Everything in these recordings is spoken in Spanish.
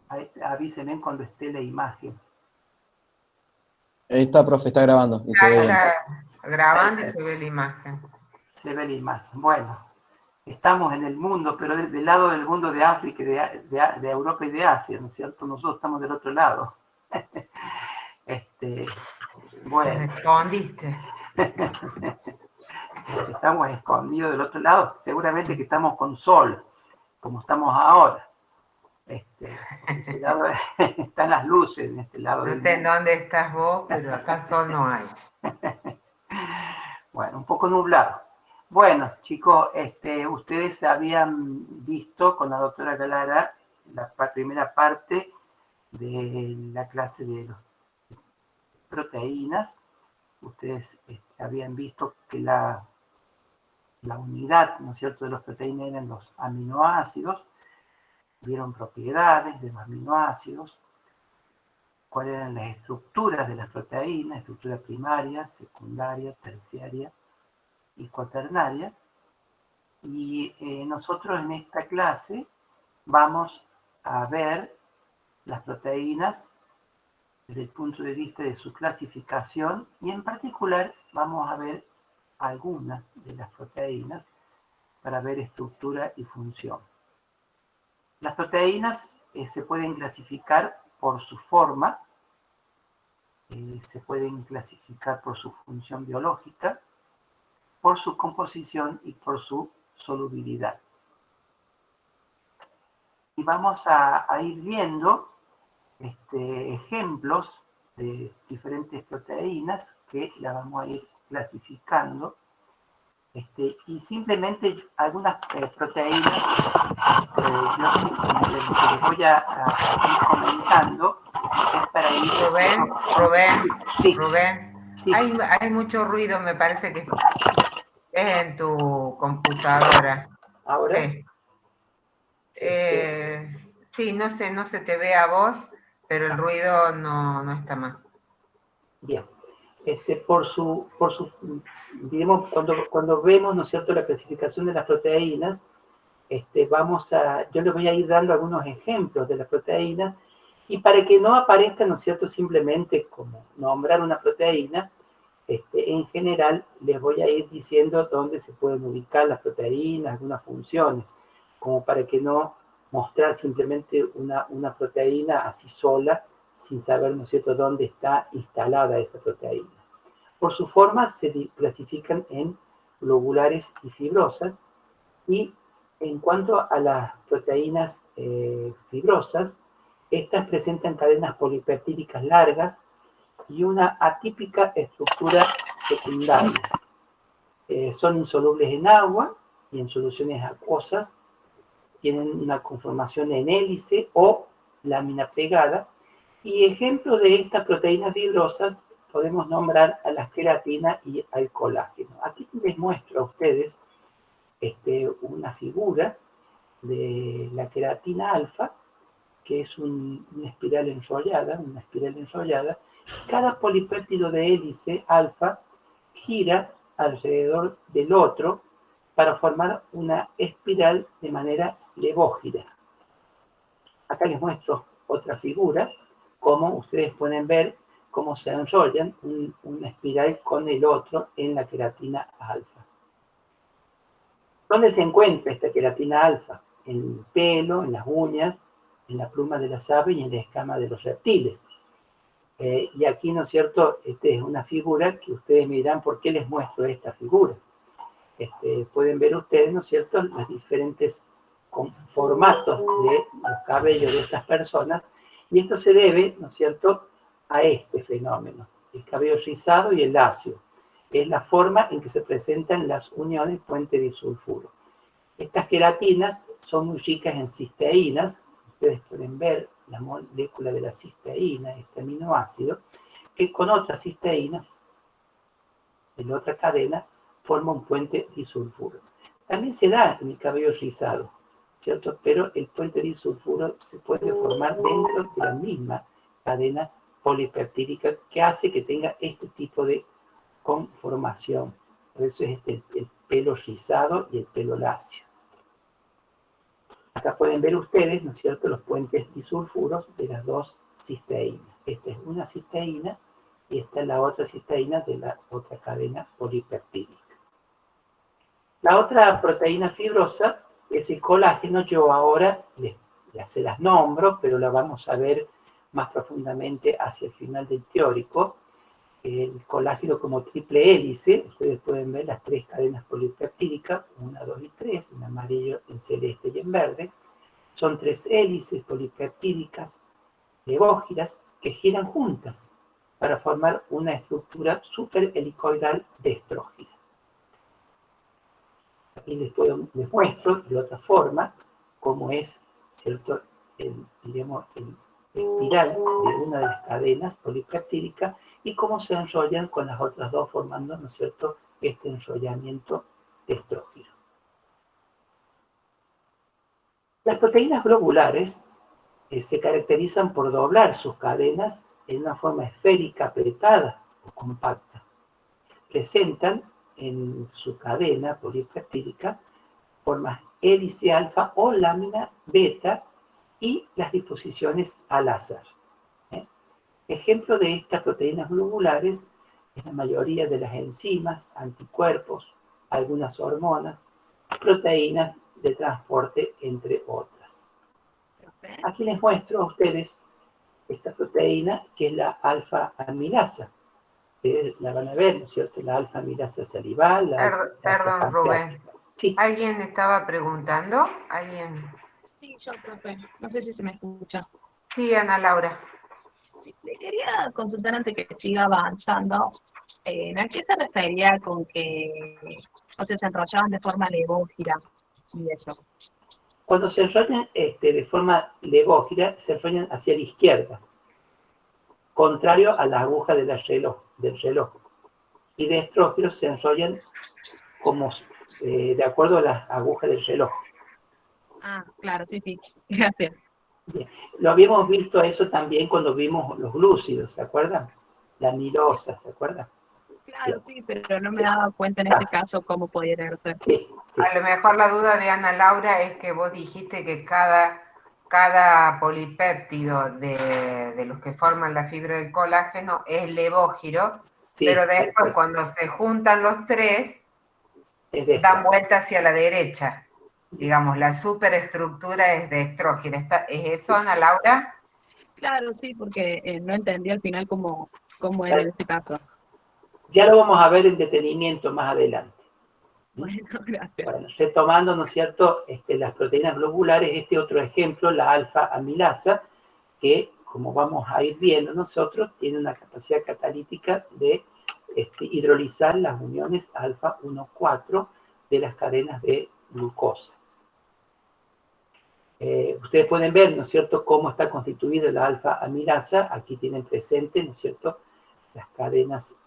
Avísenme cuando esté la imagen. Ahí está, profe, está grabando. Y se ve bien. Está grabando y se ve la imagen. Se ve la imagen. Bueno, estamos en el mundo, pero del lado del mundo de África, de Europa y de Asia, ¿no es cierto? Nosotros estamos del otro lado. Bueno. Te escondiste. Estamos escondidos del otro lado, seguramente que estamos con sol, como estamos ahora. Este lado están las luces en este lado. No sé en dónde estás vos, pero acá sol no hay. Bueno, un poco nublado. Bueno, chicos, ustedes habían visto con la doctora Galara la primera parte de la clase de las proteínas. Ustedes habían visto que la unidad, ¿no es cierto?, de las proteínas eran los aminoácidos. Vieron propiedades de los aminoácidos, cuáles eran las estructuras de las proteínas, estructura primaria, secundaria, terciaria y cuaternaria. Y nosotros en esta clase vamos a ver las proteínas desde el punto de vista de su clasificación y en particular vamos a ver algunas de las proteínas para ver estructura y función. Las proteínas se pueden clasificar por su forma, se pueden clasificar por su función biológica, por su composición y por su solubilidad. Y vamos a ir viendo ejemplos de diferentes proteínas que las vamos a ir clasificando. Y simplemente algunas proteínas yo les voy a ir comentando es para ir... Rubén, sí. Hay mucho ruido, me parece que es en tu computadora. ¿Ahora? Sí. Sí, no se te ve a vos, pero el ruido no está más. Bien. Por su digamos, cuando vemos, ¿no es cierto?, la clasificación de las proteínas, yo les voy a ir dando algunos ejemplos de las proteínas, y para que no aparezca, ¿no es cierto?, simplemente como nombrar una proteína, en general les voy a ir diciendo dónde se pueden ubicar las proteínas, algunas funciones, como para que no mostrar simplemente una proteína así sola, sin saber, ¿no es cierto?, dónde está instalada esa proteína. Por su forma se clasifican en globulares y fibrosas, y en cuanto a las proteínas fibrosas, estas presentan cadenas polipeptídicas largas y una atípica estructura secundaria. Son insolubles en agua y en soluciones acuosas, tienen una conformación en hélice o lámina plegada, y ejemplos de estas proteínas fibrosas podemos nombrar a la queratina y al colágeno. Aquí les muestro a ustedes una figura de la queratina alfa, que es una espiral enrollada, Cada polipéptido de hélice alfa gira alrededor del otro para formar una espiral de manera levógira. Acá les muestro otra figura, como ustedes pueden ver cómo se enrollan una espiral con el otro en la queratina alfa. ¿Dónde se encuentra esta queratina alfa? En el pelo, en las uñas, en la pluma de las aves y en la escama de los reptiles. Y aquí, ¿no es cierto?, esta es una figura que ustedes me dirán por qué les muestro esta figura. Pueden ver ustedes, ¿no es cierto?, los diferentes formatos de los cabellos de estas personas, y esto se debe, ¿no es cierto?, a este fenómeno, el cabello rizado y el lacio. Es la forma en que se presentan las uniones puente disulfuro. Estas queratinas son muy ricas en cisteínas. Ustedes pueden ver la molécula de la cisteína, este aminoácido, que con otras cisteínas, en otra cadena, forma un puente disulfuro. También se da en el cabello rizado, ¿cierto? Pero el puente disulfuro se puede formar dentro de la misma cadena polipeptídica que hace que tenga este tipo de conformación. Por eso es el pelo rizado y el pelo lacio. Acá pueden ver ustedes, ¿no es cierto?, los puentes disulfuros de las dos cisteínas. Esta es una cisteína y esta es la otra cisteína de la otra cadena polipeptídica. La otra proteína fibrosa es el colágeno. Yo ahora se las nombro, pero la vamos a ver más profundamente hacia el final del teórico. El colágeno como triple hélice, ustedes pueden ver las tres cadenas polipeptídicas, 1, 2 y 3, en amarillo, en celeste y en verde. Son tres hélices polipeptídicas levógiras que giran juntas para formar una estructura superhelicoidal de estrógeno. Aquí les muestro de otra forma cómo es, ¿cierto?, digamos, el espiral de una de las cadenas polipeptídicas y cómo se enrollan con las otras dos formando, ¿no es cierto?, este enrollamiento de estrógeno. Las proteínas globulares se caracterizan por doblar sus cadenas en una forma esférica, apretada o compacta. Presentan en su cadena polipeptídica formas hélice alfa o lámina beta y las disposiciones al azar. Ejemplo de estas proteínas globulares es la mayoría de las enzimas, anticuerpos, algunas hormonas, proteínas de transporte, entre otras. Aquí les muestro a ustedes esta proteína que es la alfa-amilasa. La van a ver, ¿no es cierto? La alfa-amilasa salival. Perdón, Rubén. Sí. ¿Alguien estaba preguntando? ¿Alguien? Sí, yo, profe. No sé si se me escucha. Sí, Ana Laura. Sí, le quería consultar antes que siga avanzando. ¿A qué se refería con que se enrollaban de forma levógira y eso? Cuando se enrollan de forma levógira, se enrollan hacia la izquierda, contrario a la aguja del reloj. Y de estrógeno se enrollan como de acuerdo a las agujas del reloj. Ah, claro, sí. Gracias. Bien. Lo habíamos visto eso también cuando vimos los glúcidos, ¿se acuerdan? La amilosa, ¿se acuerdan? Claro, sí, pero no me daba cuenta en este caso cómo pudiera ser. Sí. A lo mejor la duda de Ana Laura es que vos dijiste que cada polipéptido de los que forman la fibra del colágeno es levógiro, pero después cuando se juntan los tres, dan vuelta hacia la derecha. Digamos, la superestructura es de estrógeno. ¿Es eso, Ana Laura? Claro, sí, porque no entendí al final cómo era en este caso. Ya lo vamos a ver en detenimiento más adelante. Bueno, gracias. Bueno, retomando, ¿no es cierto?, las proteínas globulares, otro ejemplo, la alfa-amilasa, que, como vamos a ir viendo nosotros, tiene una capacidad catalítica de hidrolizar las uniones alfa-1,4 de las cadenas de glucosa. Ustedes pueden ver, ¿no es cierto?, cómo está constituida la alfa-amilasa. Aquí tienen presente, ¿no es cierto?, las cadenas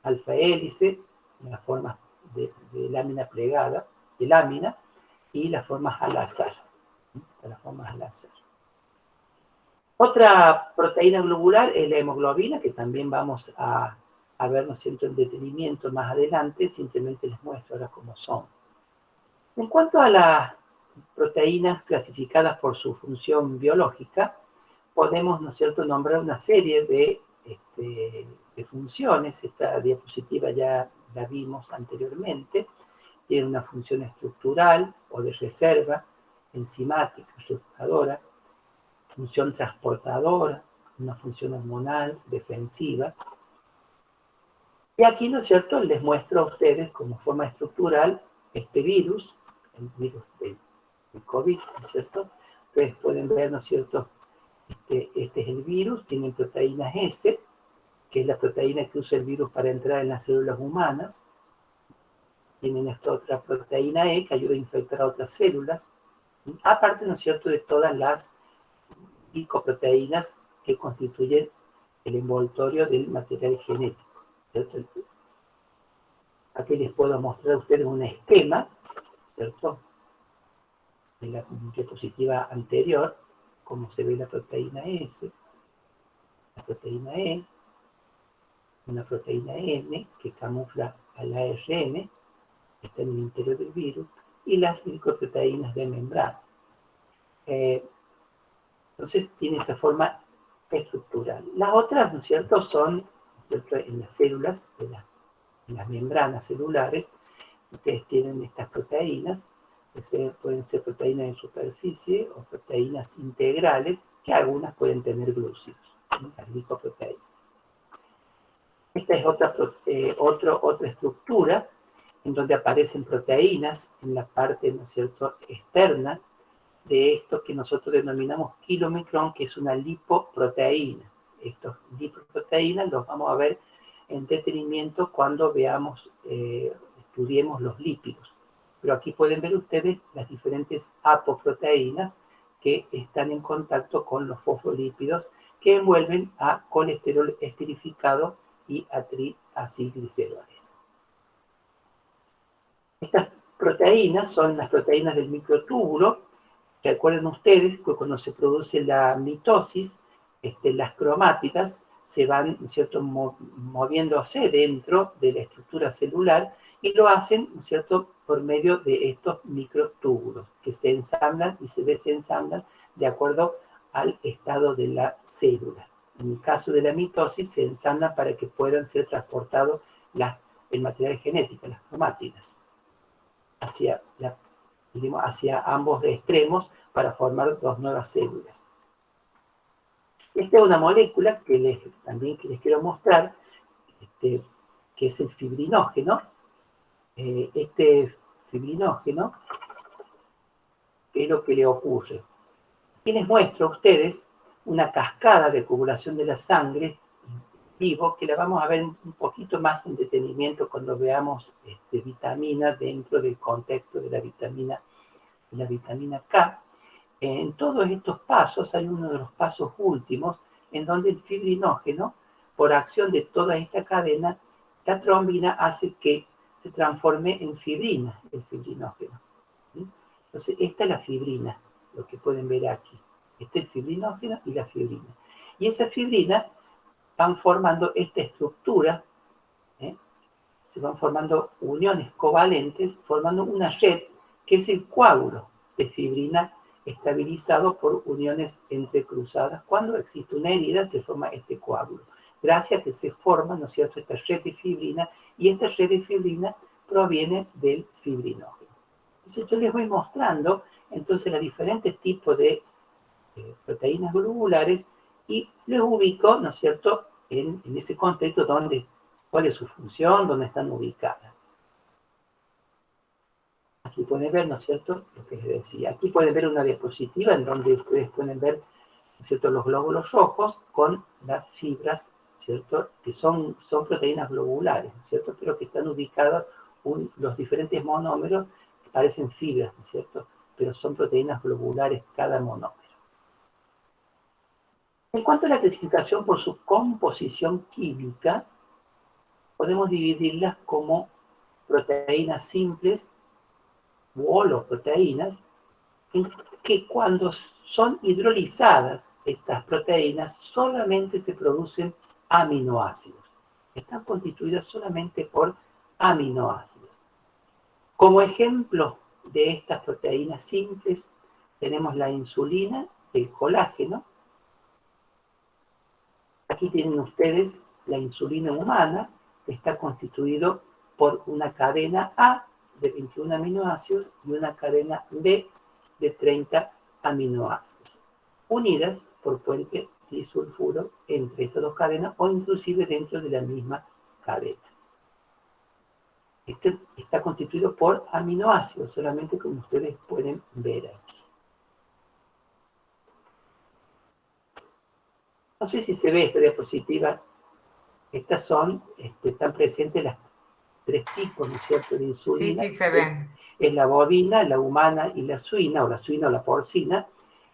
alfa-hélice, las formas de lámina plegada, de lámina, y las formas al azar. Otra proteína globular es la hemoglobina, que también vamos a ver, ¿no es cierto?, en detenimiento más adelante. Simplemente les muestro ahora cómo son. En cuanto a las proteínas clasificadas por su función biológica, podemos, ¿no es cierto?, nombrar una serie de funciones. Esta diapositiva ya la vimos anteriormente. Tiene una función estructural o de reserva, enzimática, estructuradora, función transportadora, una función hormonal, defensiva. Y aquí, ¿no es cierto?, les muestro a ustedes como forma estructural este virus, el virus del COVID, ¿no es cierto? Ustedes pueden ver, ¿no es cierto?, este es el virus, tiene proteína S, que es la proteína que usa el virus para entrar en las células humanas. Tienen esta otra proteína E, que ayuda a infectar a otras células. Aparte, ¿no es cierto?, de todas las glicoproteínas que constituyen el envoltorio del material genético, ¿cierto? Aquí les puedo mostrar a ustedes un esquema, ¿cierto?, de la diapositiva anterior, cómo se ve la proteína S, la proteína E, una proteína N que camufla al ARN, que está en el interior del virus, y las glicoproteínas de membrana. Entonces tiene esta forma estructural. Las otras, ¿no es cierto?, son, ¿no es cierto?, en las células, en las membranas celulares. Ustedes tienen estas proteínas, que pueden ser proteínas de superficie o proteínas integrales, que algunas pueden tener glúcidos, las glicoproteínas. Esta es otra estructura en donde aparecen proteínas en la parte, ¿no es cierto?, externa de esto que nosotros denominamos kilomicrón, que es una lipoproteína. Estos lipoproteínas los vamos a ver en detenimiento cuando veamos, estudiemos los lípidos. Pero aquí pueden ver ustedes las diferentes apoproteínas que están en contacto con los fosfolípidos que envuelven a colesterol esterificado y a triacilgliceroles. Estas proteínas son las proteínas del microtúbulo. Recuerden ustedes que cuando se produce la mitosis, las cromátidas se van, ¿no es cierto?, moviéndose dentro de la estructura celular y lo hacen, ¿no es cierto?, por medio de estos microtúbulos que se ensamblan y se desensamblan de acuerdo al estado de la célula. En el caso de la mitosis se ensamblan para que puedan ser transportados el material genético, las cromátidas, hacia ambos extremos para formar dos nuevas células. Esta es una molécula que también les quiero mostrar, que es el fibrinógeno. Este fibrinógeno, ¿qué es lo que le ocurre? Aquí les muestro a ustedes una cascada de coagulación de la sangre vivo, que la vamos a ver un poquito más en detenimiento cuando veamos vitamina dentro del contexto de la vitamina K. En todos estos pasos hay uno de los pasos últimos en donde el fibrinógeno, por acción de toda esta cadena, la trombina hace que se transforme en fibrina, el fibrinógeno. ¿Sí? Entonces, esta es la fibrina, lo que pueden ver aquí. Este es el fibrinógeno y la fibrina. Y esa fibrina van formando esta estructura, se van formando uniones covalentes, formando una red que es el coágulo de fibrina estabilizado por uniones entrecruzadas. Cuando existe una herida se forma este coágulo. Gracias a que se forma, ¿no es cierto?, esta red de fibrina, y esta red de fibrina proviene del fibrinógeno. Entonces yo les voy mostrando entonces los diferentes tipos de proteínas globulares y los ubico, ¿no es cierto?, en ese contexto cuál es su función, dónde están ubicadas. Aquí pueden ver, ¿no es cierto?, lo que les decía. Aquí pueden ver una diapositiva en donde ustedes pueden ver, ¿no es cierto?, los glóbulos rojos con las fibras, ¿cierto?, que son proteínas globulares, ¿no es cierto?, pero que están ubicados los diferentes monómeros que parecen fibras, ¿no es cierto?, pero son proteínas globulares cada monómero. En cuanto a la clasificación por su composición química, podemos dividirlas como proteínas simples u holoproteínas, en que cuando son hidrolizadas estas proteínas solamente se producen aminoácidos. Están constituidas solamente por aminoácidos. Como ejemplo de estas proteínas simples tenemos la insulina, el colágeno. Aquí tienen ustedes la insulina humana, que está constituido por una cadena A de 21 aminoácidos y una cadena B de 30 aminoácidos, unidas por puente disulfuro entre estas dos cadenas o inclusive dentro de la misma cadena. Este está constituido por aminoácidos, solamente como ustedes pueden ver aquí. No sé si se ve esta diapositiva. Estas están presentes las tres tipos, ¿no es cierto?, de insulina. Sí, se ven. Es la bovina, la humana y la suina o la porcina,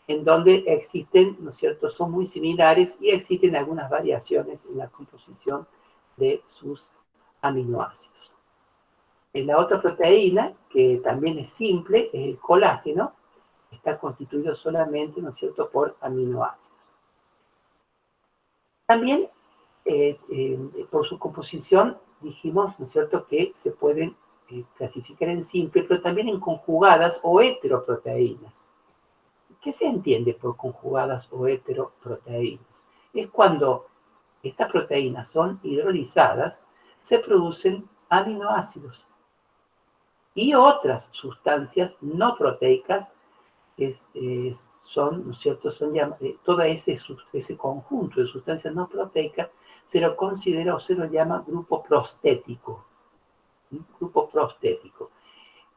en donde existen, ¿no es cierto?, son muy similares y existen algunas variaciones en la composición de sus aminoácidos. En la otra proteína, que también es simple, es el colágeno, está constituido solamente, ¿no es cierto?, por aminoácidos. También, por su composición, dijimos, ¿no es cierto?, que se pueden clasificar en simple, pero también en conjugadas o heteroproteínas. ¿Qué se entiende por conjugadas o heteroproteínas? Es cuando estas proteínas son hidrolizadas, se producen aminoácidos y otras sustancias no proteicas son, ¿no es cierto?, todo ese conjunto de sustancias no proteicas se lo considera o se lo llama grupo prostético. Grupo prostético.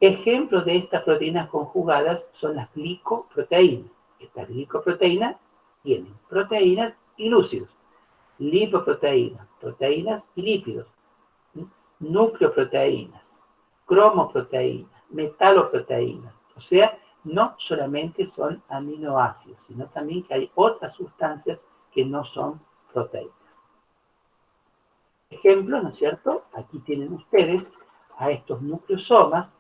Ejemplos de estas proteínas conjugadas son las glicoproteínas. Estas glicoproteínas tienen proteínas y lúcidos, lipoproteínas, proteínas y lípidos, nucleoproteínas, cromoproteínas, metaloproteínas. O sea, no solamente son aminoácidos, sino también que hay otras sustancias que no son proteínas. Ejemplo, ¿no es cierto? Aquí tienen ustedes a estos nucleosomas.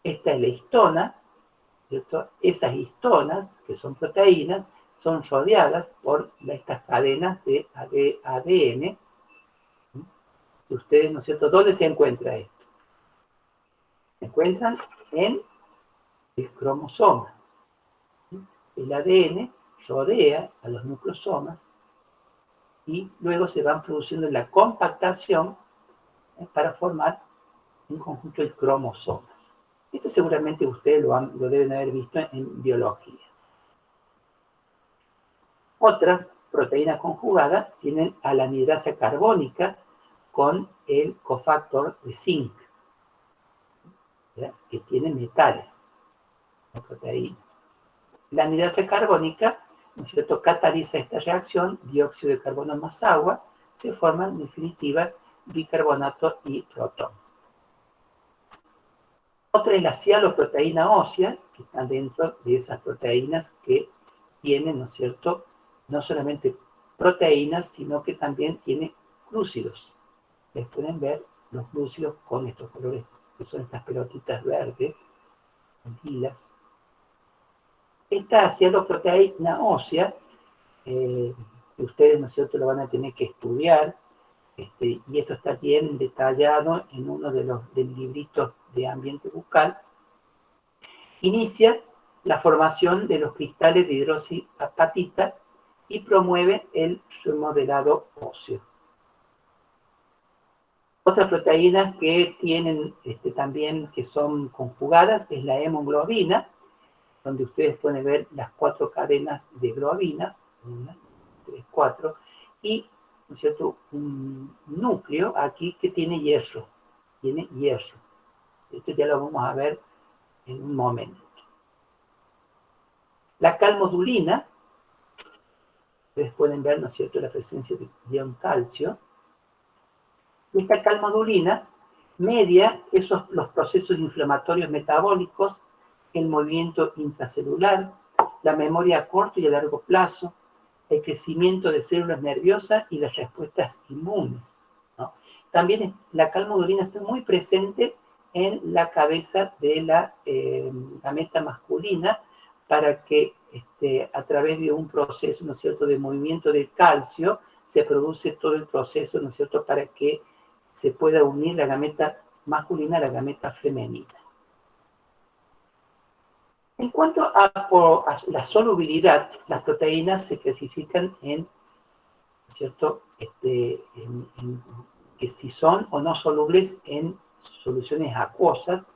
Esta es la histona, ¿cierto? Esas histonas, que son proteínas, son rodeadas por estas cadenas de ADN. Y ustedes, ¿no es cierto? ¿Dónde se encuentra esto? Se encuentran en el cromosoma. El ADN rodea a los nucleosomas y luego se van produciendo la compactación para formar un conjunto de cromosomas. Esto seguramente ustedes lo deben haber visto en biología. Otra proteína conjugada tiene a la anidrasa carbónica con el cofactor de zinc, ¿ya?, que tiene metales, la proteína. La anidrasa carbónica, ¿no es cierto?, cataliza esta reacción, dióxido de carbono más agua, se forman en definitiva bicarbonato y protón. Otra es la cialoproteína ósea, que está dentro de esas proteínas que tienen, ¿no es cierto?, no solamente proteínas, sino que también tiene glúcidos. Les pueden ver los glúcidos con estos colores, que son estas pelotitas verdes, lilas. Esta cialoproteína ósea, que ustedes, ¿no es cierto?, lo van a tener que estudiar, y esto está bien detallado en uno de los libritos de ambiente bucal, inicia la formación de los cristales de hidroxiapatita y promueve el remodelado óseo. Otras proteínas que tienen también, que son conjugadas, es la hemoglobina, donde ustedes pueden ver las 4 cadenas de globina, 1, 3, 4, y, ¿no es cierto?, un núcleo aquí que tiene hierro. Tiene hierro. Esto ya lo vamos a ver en un momento. La calmodulina, ustedes pueden ver, ¿no es cierto?, la presencia de ion calcio. Esta calmodulina media los procesos inflamatorios metabólicos, el movimiento intracelular, la memoria a corto y a largo plazo, el crecimiento de células nerviosas y las respuestas inmunes, ¿no? También la calmodulina está muy presente en la cabeza de la gameta masculina para que a través de un proceso, ¿no es cierto?, de movimiento de calcio, se produce todo el proceso, ¿no es cierto?, para que se pueda unir la gameta masculina a la gameta femenina. En cuanto a la solubilidad, las proteínas se clasifican en, ¿cierto?, que si son o no solubles en soluciones acuosas,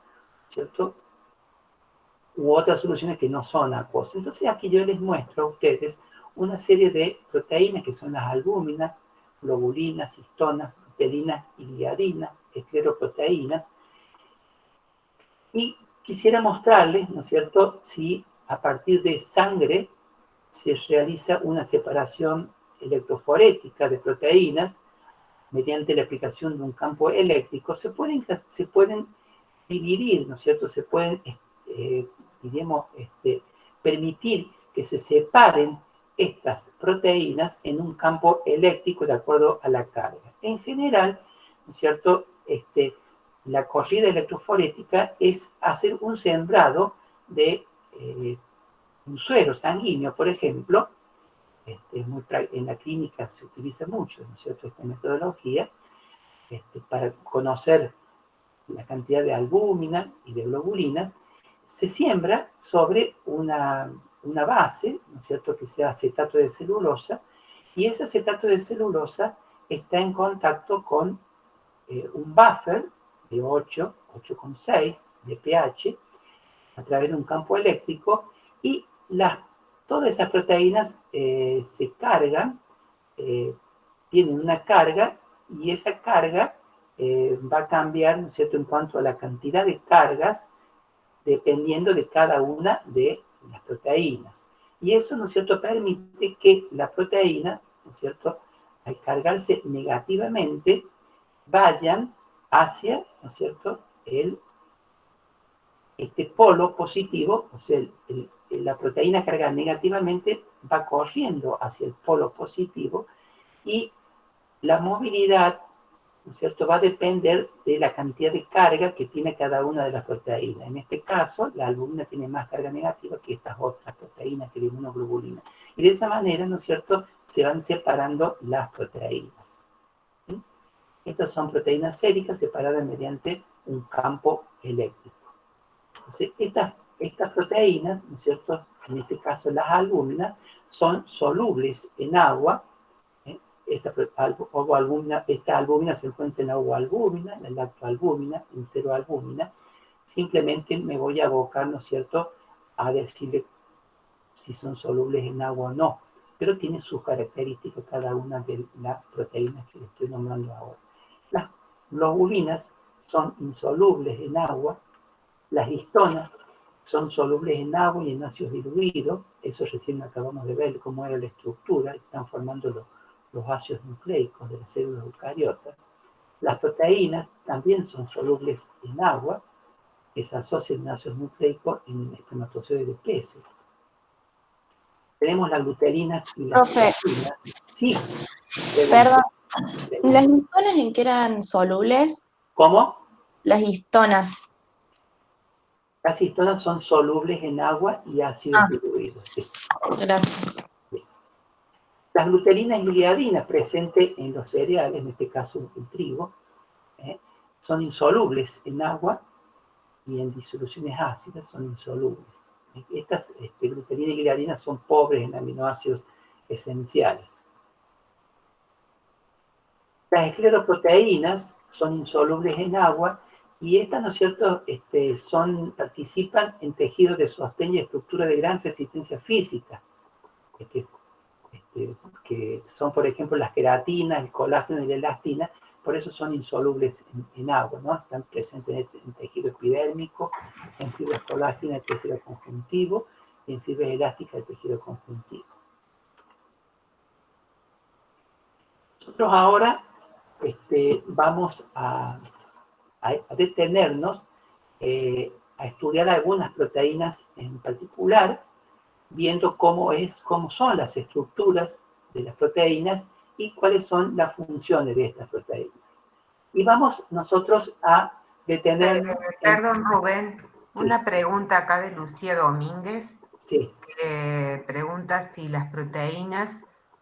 ¿cierto?, u otras soluciones que no son acuosas. Entonces aquí yo les muestro a ustedes una serie de proteínas que son las albúminas, globulinas, histonas, proteinas y gliadinas, escleroproteínas, y quisiera mostrarles, ¿no es cierto?, si a partir de sangre se realiza una separación electroforética de proteínas mediante la aplicación de un campo eléctrico, se pueden dividir, ¿no es cierto?, se pueden, permitir que se separen estas proteínas en un campo eléctrico de acuerdo a la carga. En general, ¿no es cierto?, la corrida electroforética es hacer un sembrado de un suero sanguíneo, por ejemplo. En la clínica se utiliza mucho, ¿no es cierto?, esta metodología, para conocer la cantidad de albúmina y de globulinas. Se siembra sobre un una base, ¿no es cierto?, que sea acetato de celulosa, y ese acetato de celulosa está en contacto con un buffer de 8,6 de pH, a través de un campo eléctrico, y todas esas proteínas se cargan, tienen una carga, y esa carga va a cambiar, ¿no es cierto?, en cuanto a la cantidad de cargas, dependiendo de cada una de las proteínas. Y eso, ¿no es cierto?, permite que la proteína, ¿no es cierto?, al cargarse negativamente, vayan hacia, ¿no es cierto?, este polo positivo, o sea, la proteína cargada negativamente va corriendo hacia el polo positivo, y la movilidad, ¿no es cierto?, va a depender de la cantidad de carga que tiene cada una de las proteínas. En este caso, la albúmina tiene más carga negativa que estas otras proteínas, que la inmunoglobulina. Y de esa manera, ¿no es cierto?, se van separando las proteínas. ¿Sí? Estas son proteínas séricas separadas mediante un campo eléctrico. Entonces, estas proteínas, ¿no es cierto?, en este caso las albúminas, son solubles en agua. Esta albúmina se encuentra en ovoalbúmina, en lactoalbúmina, en ceroalbúmina. Simplemente me voy a abocar, ¿no es cierto?, a decirle si son solubles en agua o no, pero tiene sus características cada una de las proteínas que le estoy nombrando ahora. Las globulinas son insolubles en agua, las histonas son solubles en agua y en ácidos diluidos, eso recién acabamos de ver cómo era la estructura, están formando los ácidos nucleicos de las células eucariotas. Las proteínas también son solubles en agua, que se asocian en ácidos nucleicos en espermatozoides de peces. Tenemos las glutelinas y las proteínas. Sí. Perdón. ¿Las histonas en qué eran solubles? ¿Cómo? Las histonas. Las histonas son solubles en agua y ácidos diluidos. Sí. Gracias. Las glutelinas y gliadinas presentes en los cereales, en este caso el trigo, son insolubles en agua y en disoluciones ácidas son insolubles. Estas glutelinas y gliadinas son pobres en aminoácidos esenciales. Las escleroproteínas son insolubles en agua y estas, ¿no es cierto?, participan en tejidos de sostén y estructura de gran resistencia física, que son, por ejemplo, las queratinas, el colágeno y la elastina. Por eso son insolubles en agua, ¿no? Están presentes en tejido epidérmico, en fibras colágenas del tejido conjuntivo y en fibras elásticas del tejido conjuntivo. Nosotros ahora vamos a detenernos a estudiar algunas proteínas en particular, viendo cómo son las estructuras de las proteínas y cuáles son las funciones de estas proteínas. Y vamos nosotros a detenernos... Perdón, Rubén, una pregunta acá de Lucía Domínguez, sí, que pregunta si las proteínas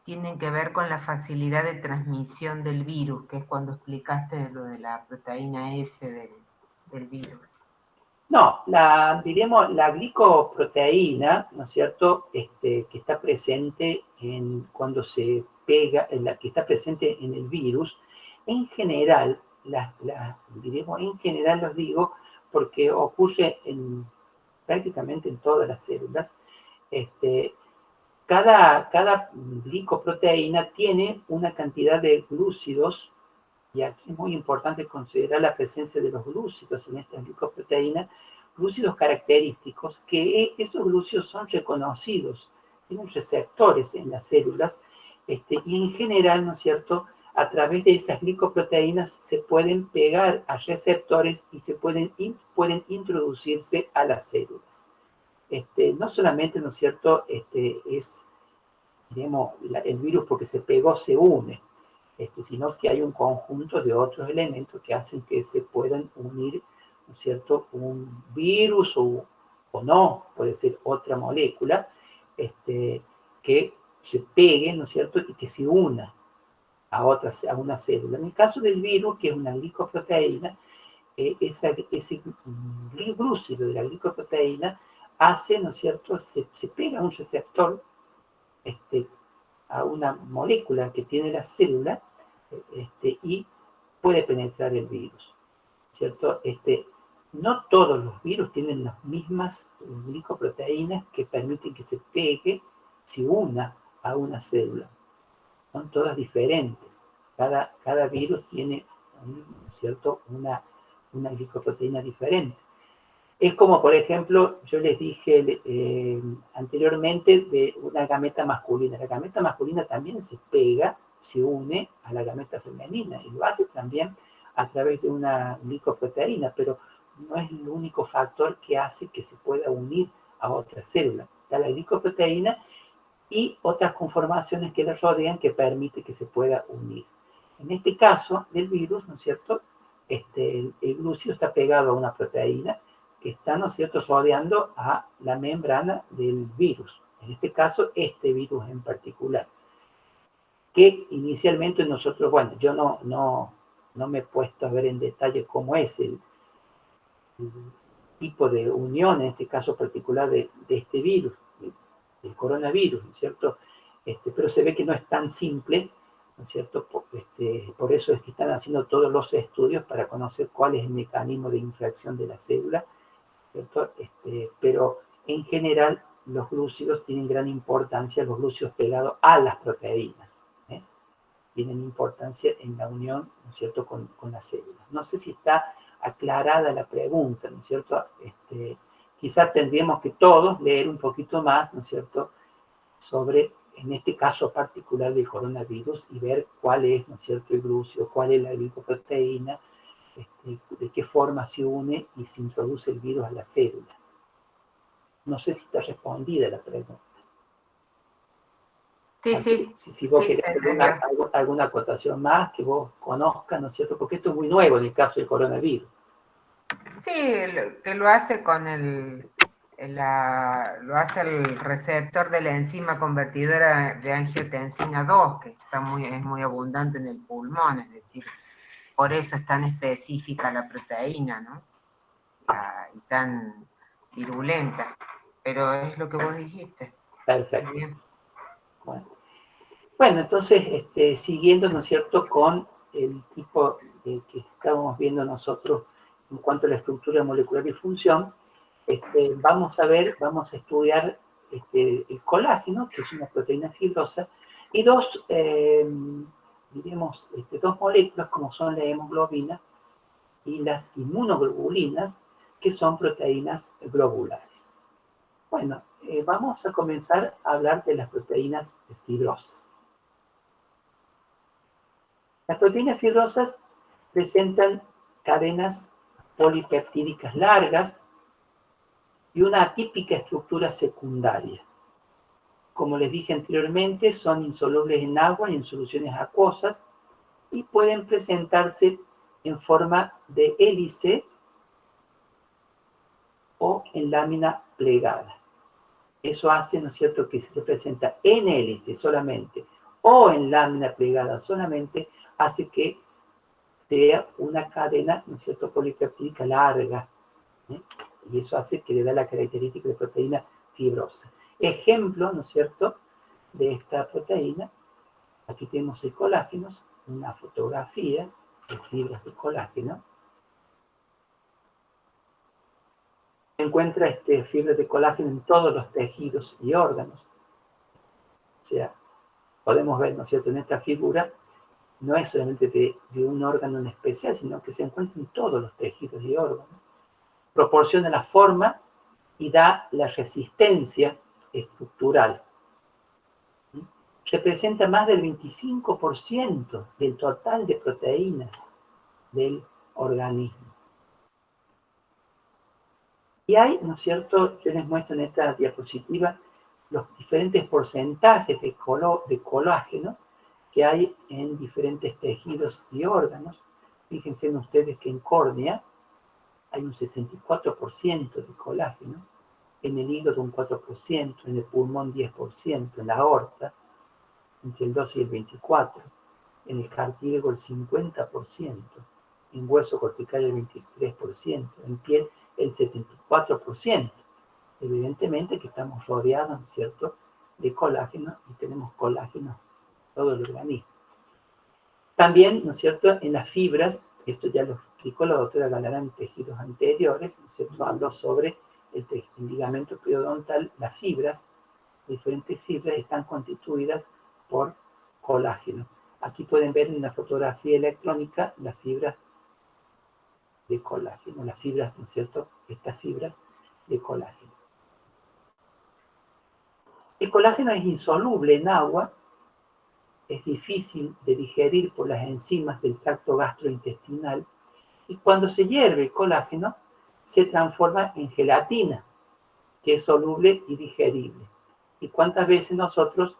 tienen que ver con la facilidad de transmisión del virus, que es cuando explicaste lo de la proteína S del virus. No, la glicoproteína, ¿no es cierto?, que está presente cuando se pega, que está presente en el virus, en general, en general los digo, porque ocurre prácticamente en todas las células, cada glicoproteína tiene una cantidad de glúcidos, y aquí es muy importante considerar la presencia de los glúcidos en estas glicoproteínas, glúcidos característicos, que esos glúcidos son reconocidos, tienen receptores en las células, y en general, ¿no es cierto?, a través de esas glicoproteínas se pueden pegar a receptores y pueden introducirse a las células. No solamente, ¿no es cierto?, digamos, el virus porque se pegó se une, sino que hay un conjunto de otros elementos que hacen que se puedan unir, ¿no es cierto?, un virus o no, puede ser otra molécula, que se pegue, ¿no es cierto?, y que se una a una célula. En el caso del virus, que es una glicoproteína, ese glúcido de la glicoproteína hace, ¿no es cierto?, se pega a un receptor, a una molécula que tiene la célula, y puede penetrar el virus, ¿cierto? No todos los virus tienen las mismas glicoproteínas que permiten que se pegue, se una a una célula. Son todas diferentes. Cada virus tiene, ¿cierto?, una glicoproteína diferente. Es como, por ejemplo, yo les dije anteriormente de una gameta masculina. La gameta masculina también se pega, se une a la gameta femenina, y lo hace también a través de una glicoproteína, pero no es el único factor que hace que se pueda unir a otra célula. Está la glicoproteína y otras conformaciones que la rodean que permite que se pueda unir. En este caso del virus, ¿no es cierto?, el glúcido está pegado a una proteína que está, ¿no es cierto?, rodeando a la membrana del virus. En este caso, este virus en particular. Que inicialmente nosotros, bueno, yo no me he puesto a ver en detalle cómo es el tipo de unión, en este caso particular, de este virus, del coronavirus, ¿no es cierto? Pero se ve que no es tan simple, ¿no es cierto? Por eso es que están haciendo todos los estudios para conocer cuál es el mecanismo de infracción de la célula, ¿cierto? Pero en general los glúcidos tienen gran importancia, los glúcidos pegados a las proteínas, tienen importancia en la unión, ¿no es cierto?, con las células. No sé si está aclarada la pregunta, ¿no es cierto? Quizás tendríamos que todos leer un poquito más, ¿no es cierto?, sobre, en este caso particular del coronavirus, y ver cuál es, ¿no es cierto?, el glúcido, cuál es la glicoproteína, de qué forma se une y se introduce el virus a la célula. No sé si está respondida la pregunta. Sí. Si vos sí, querés hacer alguna acotación más que vos conozcas, ¿no es cierto? Porque esto es muy nuevo en el caso del coronavirus. Sí, que lo hace con lo hace el receptor de la enzima convertidora de angiotensina 2, que es muy abundante en el pulmón, es decir, por eso es tan específica la proteína, ¿no? Y tan virulenta. Pero es lo que vos dijiste. Perfecto. Bien. Bueno, entonces, siguiendo, ¿no es cierto?, con el tipo que estábamos viendo nosotros en cuanto a la estructura molecular y función, vamos a estudiar el colágeno, que es una proteína fibrosa, y dos moléculas como son la hemoglobina y las inmunoglobulinas, que son proteínas globulares. Bueno, vamos a comenzar a hablar de las proteínas fibrosas. Las proteínas fibrosas presentan cadenas polipeptídicas largas y una atípica estructura secundaria. Como les dije anteriormente, son insolubles en agua y en soluciones acuosas y pueden presentarse en forma de hélice o en lámina plegada. Eso hace, ¿no es cierto?, que si se presenta en hélice solamente o en lámina plegada solamente, hace que sea una cadena, ¿no es cierto?, polipeptídica larga, y eso hace que le da la característica de proteína fibrosa. Ejemplo, ¿no es cierto?, de esta proteína, aquí tenemos el colágeno, una fotografía de fibras de colágeno. Se encuentra fibras de colágeno en todos los tejidos y órganos. O sea, podemos ver, ¿no es cierto?, en esta figura, no es solamente de un órgano en especial, sino que se encuentra en todos los tejidos y órganos. Proporciona la forma y da la resistencia estructural. Representa más del 25% del total de proteínas del organismo. Y hay, ¿no es cierto?, yo les muestro en esta diapositiva los diferentes porcentajes de colágeno que hay en diferentes tejidos y órganos. Fíjense en ustedes que en córnea hay un 64% de colágeno, en el hígado un 4%, en el pulmón 10%, en la aorta entre el 12 y el 24%, en el cartílago el 50%, en hueso cortical el 23%, en piel el 74%. evidentemente que estamos rodeados, ¿no es cierto?, de colágeno y tenemos colágeno todo el organismo. También, ¿no es cierto?, en las fibras, esto ya lo explicó la doctora Galarán en tejidos anteriores, ¿no es cierto?, habló sobre el ligamento periodontal, las fibras, diferentes fibras están constituidas por colágeno. Aquí pueden ver en la fotografía electrónica las fibras de colágeno, las fibras, ¿no es cierto?, estas fibras de colágeno. El colágeno es insoluble en agua, es difícil de digerir por las enzimas del tracto gastrointestinal y cuando se hierve el colágeno se transforma en gelatina, que es soluble y digerible. ¿Y cuántas veces nosotros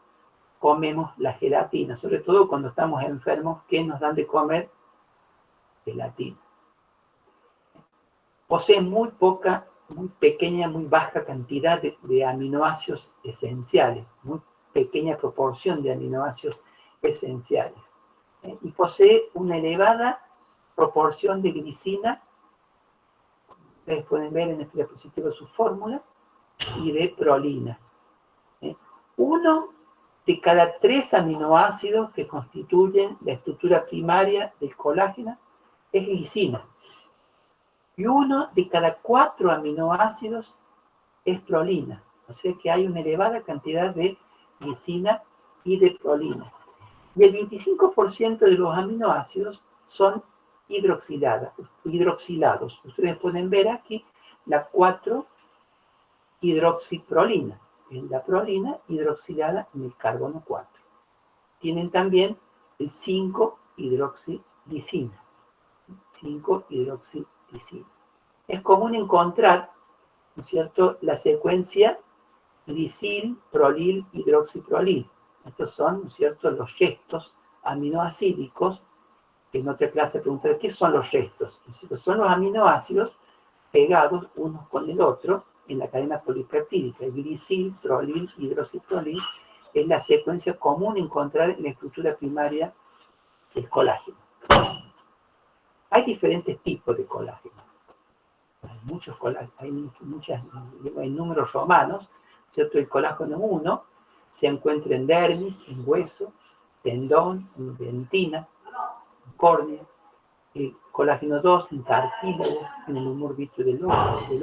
comemos la gelatina? Sobre todo cuando estamos enfermos, ¿qué nos dan de comer? Gelatina. Posee muy poca, muy pequeña, muy baja cantidad de aminoácidos esenciales, muy pequeña proporción de aminoácidos esenciales. Y posee una elevada proporción de glicina, ustedes pueden ver en este diapositivo su fórmula, y de prolina. Uno de cada 3 aminoácidos que constituyen la estructura primaria del colágeno es glicina. Y uno de cada 4 aminoácidos es prolina. O sea que hay una elevada cantidad de glicina y de prolina. Y el 25% de los aminoácidos son hidroxilados. Ustedes pueden ver aquí la 4-hidroxiprolina. Es la prolina hidroxilada en el carbono 4. Tienen también el 5-hidroxilisina. 5-hidroxilisina. Es común encontrar, ¿no es cierto?, la secuencia glisil, prolil, hidroxiprolil. Estos son, ¿no es cierto?, los restos aminoacídicos, que en otra clase preguntaré, ¿qué son los restos? Son los aminoácidos pegados unos con el otro en la cadena polipeptídica. El glisil, prolil, hidroxiprolil es la secuencia común encontrar en la estructura primaria del colágeno. Hay diferentes tipos de colágeno. Hay muchos colágenos, hay números romanos, ¿cierto? El colágeno 1 se encuentra en dermis, en hueso, tendón, en dentina, en córnea. El colágeno 2 en cartílago, en el humor vítreo del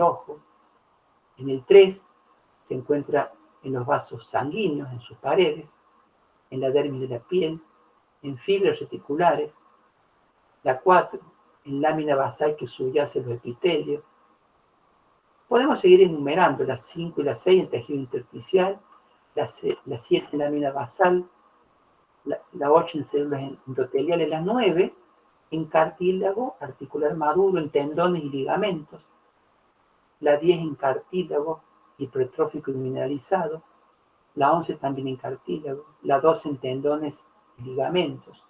ojo. En el 3 se encuentra en los vasos sanguíneos, en sus paredes, en la dermis de la piel, en fibras reticulares. La 4, en lámina basal que subyace el epitelio. Podemos seguir enumerando las 5 y las 6 en tejido intersticial, la 7 en lámina basal, la 8 en células endoteliales, la 9 en cartílago articular maduro, en tendones y ligamentos, la 10 en cartílago hipertrófico y mineralizado, la 11 también en cartílago, la 12 en tendones y ligamentos.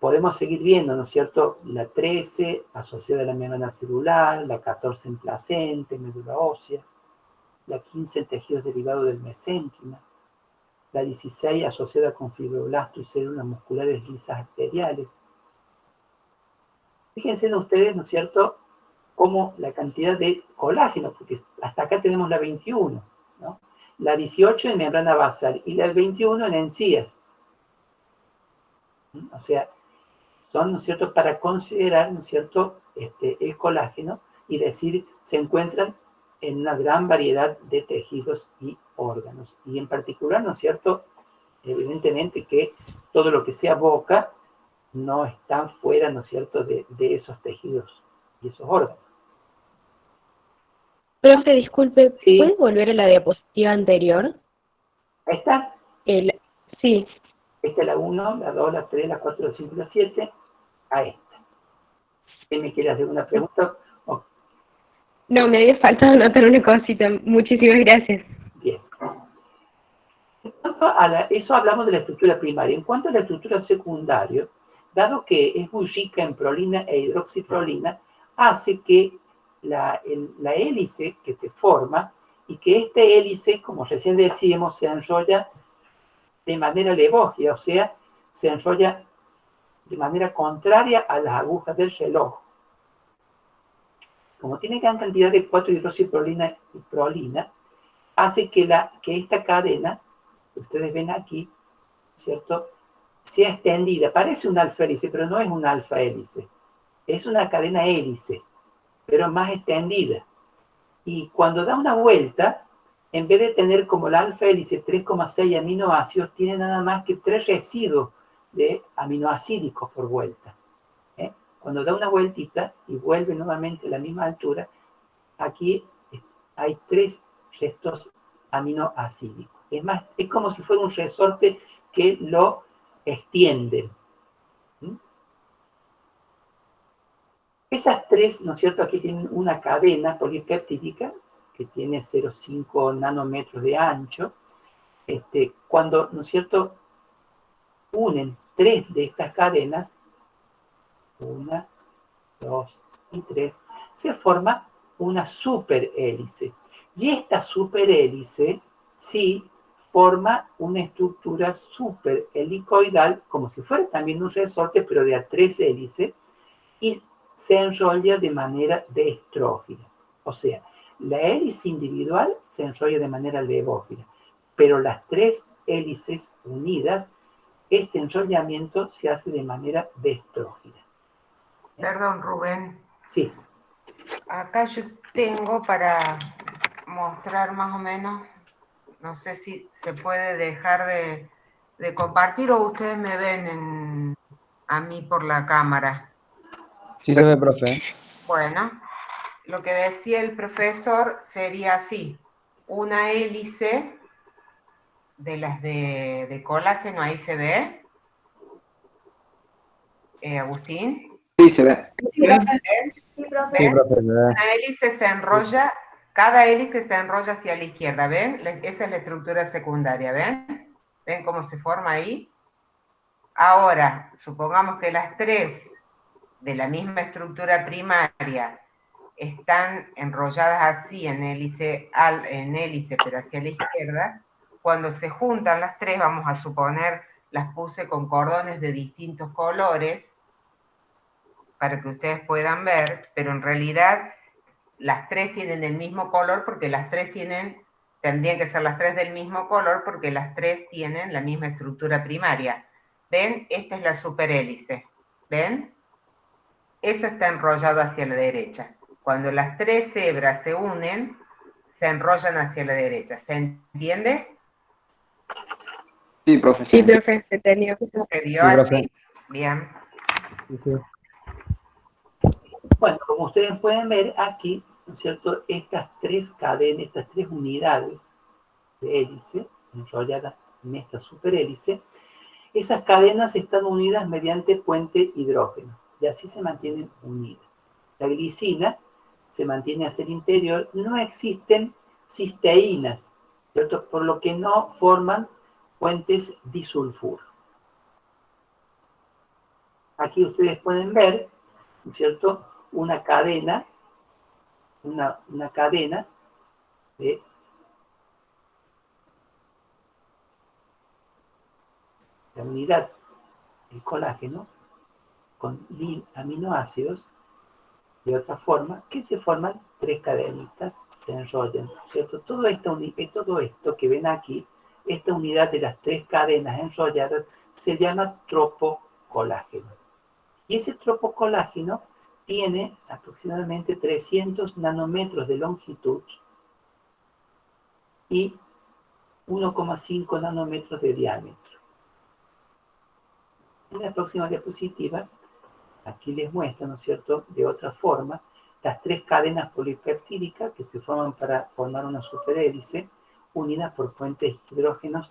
Podemos seguir viendo, ¿no es cierto?, la 13 asociada a la membrana celular, la 14 en placenta, en médula ósea, la 15 en tejidos derivados del mesénquima, la 16 asociada con fibroblastos y células musculares lisas arteriales. Fíjense ustedes, ¿no es cierto?, cómo la cantidad de colágeno, porque hasta acá tenemos la 21, ¿no? La 18 en membrana basal y la 21 en encías. O sea, son, ¿no es cierto?, para considerar, ¿no es cierto?, el colágeno y decir, se encuentran en una gran variedad de tejidos y órganos. Y en particular, ¿no es cierto?, evidentemente que todo lo que sea boca no está fuera, ¿no es cierto?, de esos tejidos y esos órganos. Profe, disculpe, Sí. ¿puedes volver a la diapositiva anterior? Ahí está. Sí. Esta es la 1, la 2, la 3, la 4, la 5, la 7. A esta. ¿Quién me quiere hacer una pregunta? Oh. No, me había faltado anotar una cosita. Muchísimas gracias. Bien. Eso hablamos de la estructura primaria. En cuanto a la estructura secundaria, dado que es muy rica en prolina e hidroxiprolina, hace que la hélice que se forma y que este hélice, como recién decíamos, se enrolla de manera levógea, o sea, se enrolla de manera contraria a las agujas del reloj. como tiene gran cantidad de 4-hidroxiprolina y prolina, hace que esta cadena, que ustedes ven aquí, ¿cierto?, sea extendida. Parece un alfa hélice, pero no es un alfa hélice. Es una cadena hélice, pero más extendida. Y cuando da una vuelta, en vez de tener como la alfa hélice 3,6 aminoácidos, tiene nada más que 3 residuos de aminoácidicos por vuelta. Cuando da una vueltita y vuelve nuevamente a la misma altura, aquí hay 3 restos aminoácidicos. Es más, es como si fuera un resorte que lo extienden. Esas 3, ¿no es cierto?, aquí tienen una cadena polipeptídica que tiene 0,5 nanómetros de ancho. Cuando, ¿no es cierto?, unen 3 de estas cadenas, 1, 2 y 3, se forma una superhélice. Y esta superhélice, sí, forma una estructura superhelicoidal, como si fuera también un resorte, pero de a 3 hélices, y se enrolla de manera destrófila. O sea, la hélice individual se enrolla de manera levófila, pero las 3 hélices unidas, este enrollamiento se hace de manera destrófila. Perdón, Rubén. Sí. Acá yo tengo para mostrar más o menos, no sé si se puede dejar de compartir o ustedes me ven a mí por la cámara. Sí se ve, profe. Bueno, lo que decía el profesor sería así, una hélice de las de colágeno, ahí se ve, Agustín. Sí se ve. Sí, profe. Sí, profe, se ve. Una hélice se enrolla, cada hélice se enrolla hacia la izquierda, ¿ven? Esa es la estructura secundaria, ¿ven? ¿Ven cómo se forma ahí? Ahora, supongamos que las 3 de la misma estructura primaria están enrolladas así en hélice, pero hacia la izquierda. Cuando se juntan las 3, vamos a suponer, las puse con cordones de distintos colores, para que ustedes puedan ver, pero en realidad las 3 tienen el mismo color porque las 3 tendrían que ser las 3 del mismo color porque las 3 tienen la misma estructura primaria. ¿Ven? Esta es la superhélice. ¿Ven? Eso está enrollado hacia la derecha. Cuando las 3 hebras se unen, se enrollan hacia la derecha. ¿Se entiende? Sí, profe. Sí, profe, se entendió. ¿Se vio Sí, así? profe. Bien. Sí, sí. Bueno, como ustedes pueden ver aquí, ¿no es cierto?, estas 3 cadenas, estas 3 unidades de hélice, enrolladas en esta superhélice, esas cadenas están unidas mediante puente hidrógeno, y así se mantienen unidas. La glicina se mantiene hacia el interior, no existen cisteínas, ¿cierto?, por lo que no forman puentes disulfuro. Aquí ustedes pueden ver, ¿no es cierto?, una cadena, una cadena de la unidad del colágeno con aminoácidos de otra forma, que se forman 3 cadenitas, se enrollan, ¿cierto? Todo esto que ven aquí, esta unidad de las 3 cadenas enrolladas, se llama tropocolágeno. Y ese tropocolágeno tiene aproximadamente 300 nanómetros de longitud y 1,5 nanómetros de diámetro. En la próxima diapositiva, aquí les muestro, ¿no es cierto?, de otra forma, las 3 cadenas polipeptídicas que se forman para formar una superhélice, unidas por puentes hidrógenos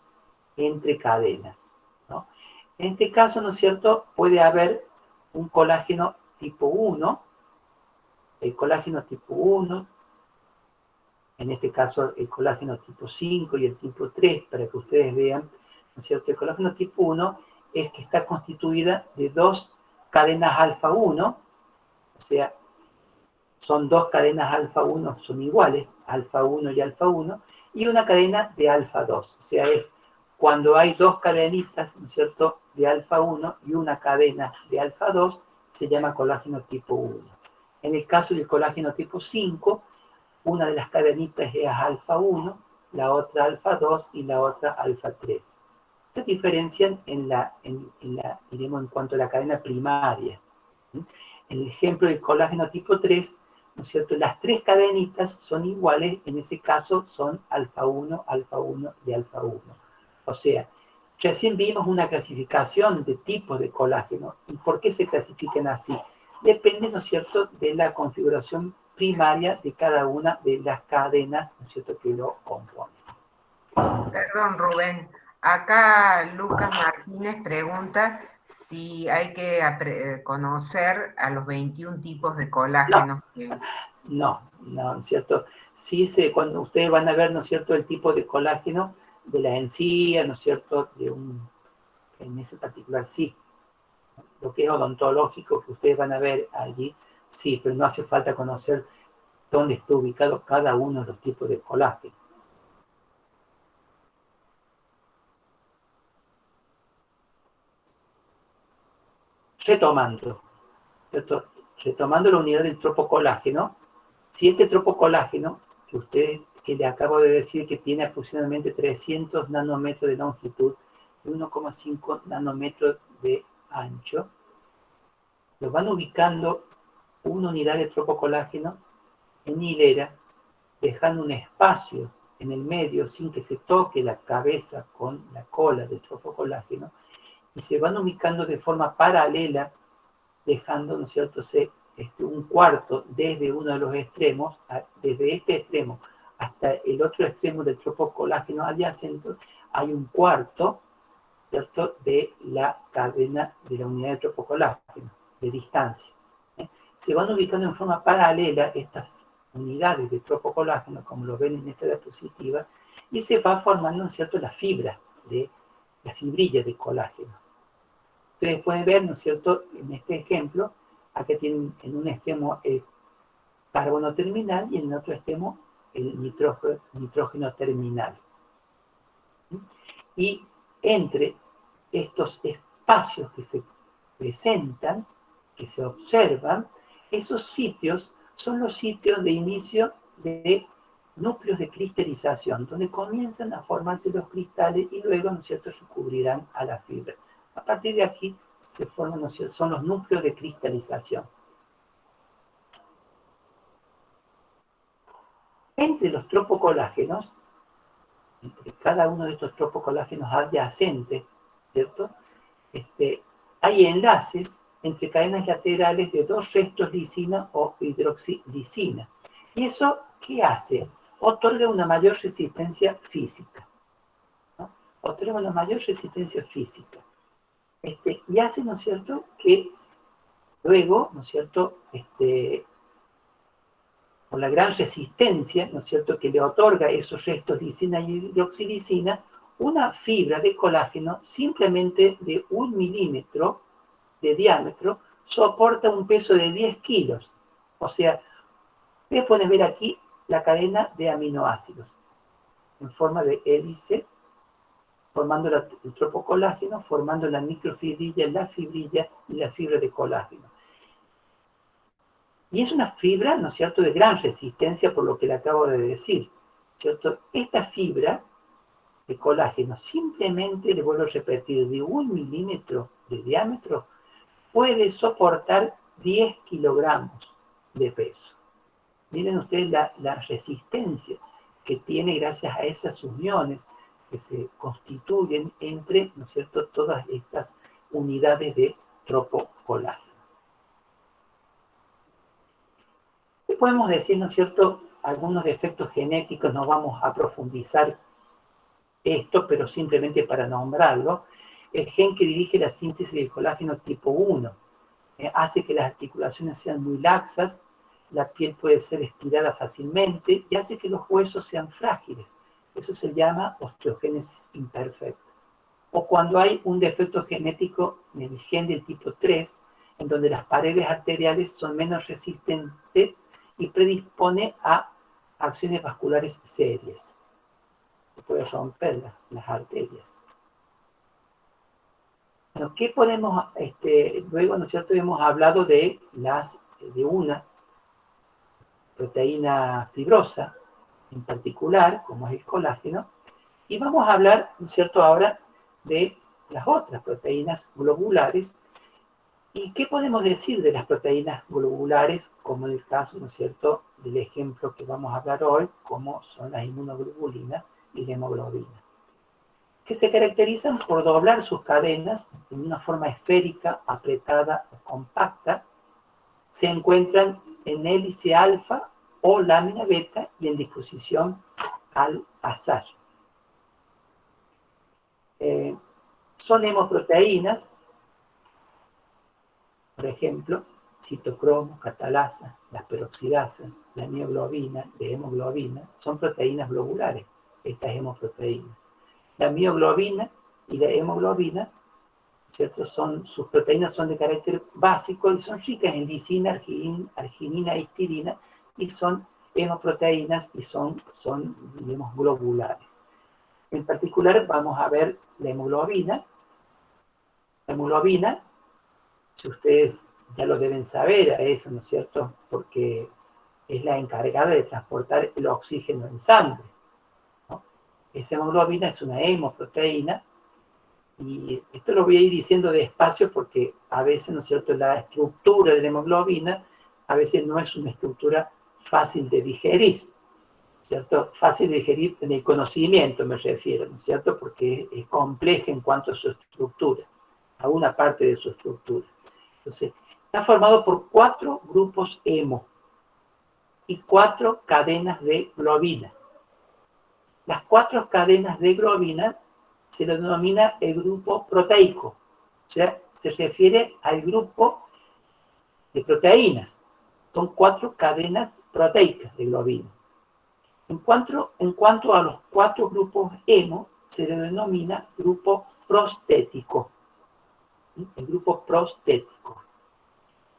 entre cadenas, ¿no? En este caso, ¿no es cierto?, puede haber un colágeno tipo 1, el colágeno tipo 1, en este caso el colágeno tipo 5 y el tipo 3, para que ustedes vean, ¿no es cierto? El colágeno tipo 1 es que está constituida de 2 cadenas alfa 1, o sea, son 2 cadenas alfa 1, son iguales, alfa 1 y alfa 1, y una cadena de alfa 2, o sea, es cuando hay 2 cadenitas, ¿no es cierto?, de alfa 1 y una cadena de alfa 2, se llama colágeno tipo 1. En el caso del colágeno tipo 5, una de las cadenitas es alfa 1, la otra alfa 2 y la otra alfa 3. Se diferencian diremos, en cuanto a la cadena primaria. En el ejemplo del colágeno tipo 3, ¿no es cierto? Las tres cadenitas son iguales, en ese caso son alfa 1 y alfa 1. O sea, recién vimos una clasificación de tipos de colágeno. ¿Y por qué se clasifican así? Depende, ¿no es cierto?, de la configuración primaria de cada una de las cadenas, ¿no es cierto?, que lo componen. Perdón, Rubén. Acá Lucas Martínez pregunta si hay que conocer a los 21 tipos de colágenos. No, ¿no es cierto? Sí, cuando ustedes van a ver, ¿no es cierto?, el tipo de colágeno de la encía, ¿no es cierto?, en ese particular sí. Lo que es odontológico que ustedes van a ver allí, sí, pero no hace falta conocer dónde está ubicado cada uno de los tipos de colágeno. Retomando la unidad del tropocolágeno, si este tropocolágeno, que le acabo de decir que tiene aproximadamente 300 nanómetros de longitud y 1,5 nanómetros de ancho, lo van ubicando una unidad de tropocolágeno en hilera, dejando un espacio en el medio sin que se toque la cabeza con la cola del tropocolágeno, y se van ubicando de forma paralela, dejando, ¿no es cierto?, un cuarto desde uno de los extremos, desde este extremo hasta el otro extremo del tropocolágeno adyacente, hay un cuarto, ¿cierto?, de la cadena de la unidad de tropocolágeno, de distancia. Se van ubicando en forma paralela estas unidades de tropocolágeno, como lo ven en esta diapositiva, y se va formando, ¿no es cierto?, la fibrilla de colágeno. Ustedes pueden ver, ¿no es cierto?, en este ejemplo, acá tienen en un extremo el carbono terminal y en el otro extremo el nitrógeno terminal. Y entre estos espacios que se presentan, que se observan, esos sitios son los sitios de inicio de núcleos de cristalización, donde comienzan a formarse los cristales y luego, ¿no es cierto?, se cubrirán a la fibra. A partir de aquí se forman, ¿no es cierto?, son los núcleos de cristalización. Entre los tropocolágenos, entre cada uno de estos tropocolágenos adyacentes, ¿cierto?, hay enlaces entre cadenas laterales de dos restos lisina o hidroxilisina. ¿Y eso qué hace? Otorga una mayor resistencia física, ¿no? Otorga una mayor resistencia física. Y hace, ¿no es cierto?, que luego, ¿no es cierto?, por la gran resistencia, ¿no es cierto?, que le otorga esos restos lisina y hidroxilisina, una fibra de colágeno simplemente de 1 milímetro de diámetro soporta un peso de 10 kilos. O sea, ustedes pueden ver aquí la cadena de aminoácidos en forma de hélice, formando el tropocolágeno, formando la microfibrilla, la fibrilla y la fibra de colágeno. Y es una fibra, ¿no es cierto?, de gran resistencia, por lo que le acabo de decir, ¿cierto? Esta fibra de colágeno, simplemente, le vuelvo a repetir, de 1 milímetro de diámetro, puede soportar 10 kilogramos de peso. Miren ustedes la resistencia que tiene gracias a esas uniones que se constituyen entre, ¿no es cierto?, todas estas unidades de tropocolágeno. ¿Qué podemos decir, ¿no es cierto?, algunos defectos genéticos? No vamos a profundizar esto, pero simplemente para nombrarlo. El gen que dirige la síntesis del colágeno tipo 1 hace que las articulaciones sean muy laxas, la piel puede ser estirada fácilmente y hace que los huesos sean frágiles. Eso se llama osteogénesis imperfecta. O cuando hay un defecto genético en el gen del tipo 3, en donde las paredes arteriales son menos resistentes y predispone a acciones vasculares serias. Se puede romper las arterias. Bueno, ¿qué podemos, luego, ¿no es cierto?, hemos hablado de una proteína fibrosa en particular, como es el colágeno, y vamos a hablar, ¿no es cierto?, ahora de las otras proteínas globulares. ¿Y qué podemos decir de las proteínas globulares, como en el caso, ¿no es cierto?, del ejemplo que vamos a hablar hoy, como son las inmunoglobulinas y la hemoglobina? Que se caracterizan por doblar sus cadenas en una forma esférica, apretada o compacta, se encuentran en hélice alfa o lámina beta y en disposición al azar. Son hemoproteínas, por ejemplo, citocromo, catalasa, las peroxidasas, la mioglobina, la hemoglobina, son proteínas globulares, estas hemoproteínas. La mioglobina y la hemoglobina, ¿cierto? Sus proteínas son de carácter básico y son ricas en lisina, arginina, histidina, y son hemoproteínas y son digamos, globulares. En particular vamos a ver la hemoglobina. La hemoglobina, si ustedes ya lo deben saber a eso, ¿no es cierto? Porque es la encargada de transportar el oxígeno en sangre, ¿no? Esa hemoglobina es una hemoproteína, y esto lo voy a ir diciendo despacio porque a veces, ¿no es cierto?, la estructura de la hemoglobina a veces no es una estructura fácil de digerir, ¿cierto? Fácil de digerir en el conocimiento me refiero, ¿no es cierto?, porque es compleja en cuanto a su estructura, a una parte de su estructura. Entonces, está formado por 4 grupos hemo y 4 cadenas de globina. Las 4 cadenas de globina se lo denomina el grupo proteico, o sea, se refiere al grupo de proteínas. Son 4 cadenas proteicas de globina. En cuanto a los 4 grupos hemo, se le denomina grupo prostético. El grupo prostético.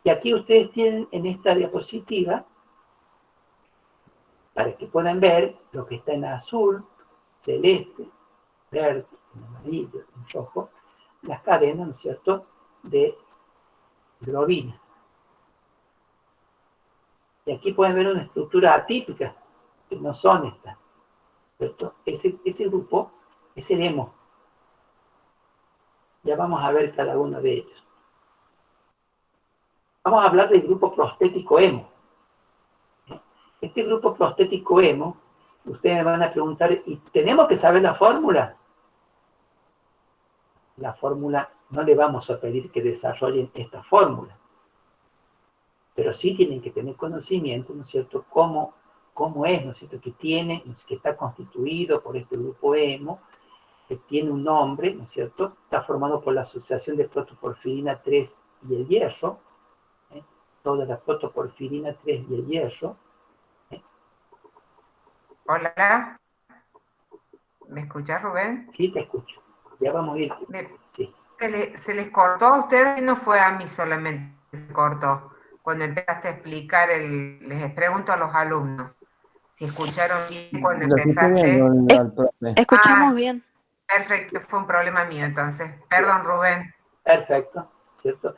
Y aquí ustedes tienen en esta diapositiva, para que puedan ver lo que está en azul, celeste, verde, en amarillo, en rojo, las cadenas, ¿no es cierto?, de globina. Y aquí pueden ver una estructura atípica, que no son estas, ¿cierto? Ese grupo es el hemo. Ya vamos a ver cada uno de ellos. Vamos a hablar del grupo prostético hemo. Este grupo prostético hemo, ustedes me van a preguntar, ¿y tenemos que saber la fórmula? La fórmula, no le vamos a pedir que desarrollen esta fórmula, pero sí tienen que tener conocimiento, ¿no es cierto?, cómo es, ¿no es cierto?, que está constituido por este grupo hemo, que tiene un nombre, ¿no es cierto?, está formado por la asociación de protoporfirina 3 y el hierro, toda la protoporfirina 3 y el hierro. Hola, ¿me escuchás, Rubén? Sí, te escucho. Ya vamos a ir. Sí. ¿Se les cortó a ustedes? No fue a mí solamente que se cortó. Cuando empezaste a explicar, les pregunto a los alumnos si escucharon bien cuando Lo escuché bien empezaste. al profe. Escuchamos bien. Perfecto, fue un problema mío entonces. Perdón, Rubén. Perfecto, ¿cierto?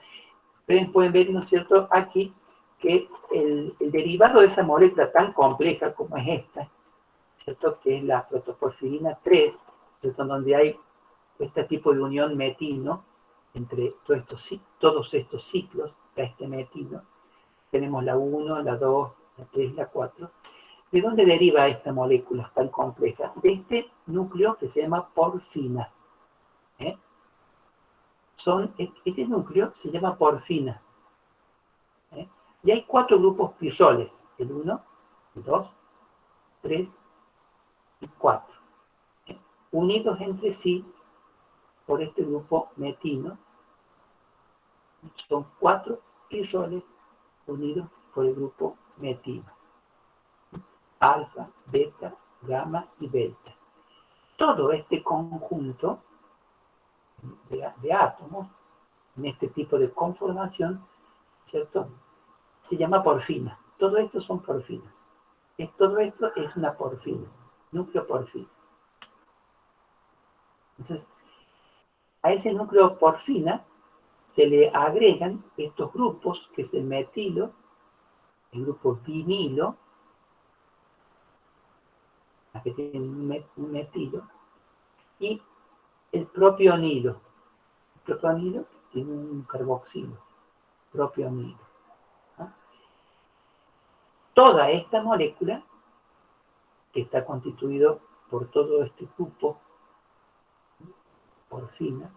Ustedes pueden ver, ¿no es cierto?, aquí que el derivado de esa molécula tan compleja como es esta, ¿cierto?, que es la protoporfirina 3, ¿cierto?, donde hay este tipo de unión metino entre todos estos ciclos de este metino. Tenemos la 1, la 2, la 3, la 4. ¿De dónde deriva esta molécula tan compleja? De este núcleo que se llama porfina. Este núcleo se llama porfina. Y hay 4 grupos pirroles, el 1, el 2, 3 y 4, unidos entre sí por este grupo metino. Son 4 pirroles unidos por el grupo metino. Alfa, beta, gamma y delta. Todo este conjunto de átomos, en este tipo de conformación, ¿cierto?, se llama porfina. Todo esto son porfinas. Todo esto es una porfina, núcleo porfina. Entonces, a ese núcleo porfina se le agregan estos grupos, que es el metilo, el grupo vinilo que tienen un metilo, y el propionilo. El propionilo tiene un carboxilo, propionilo. ¿Ah? Toda esta molécula, que está constituido por todo este grupo porfina,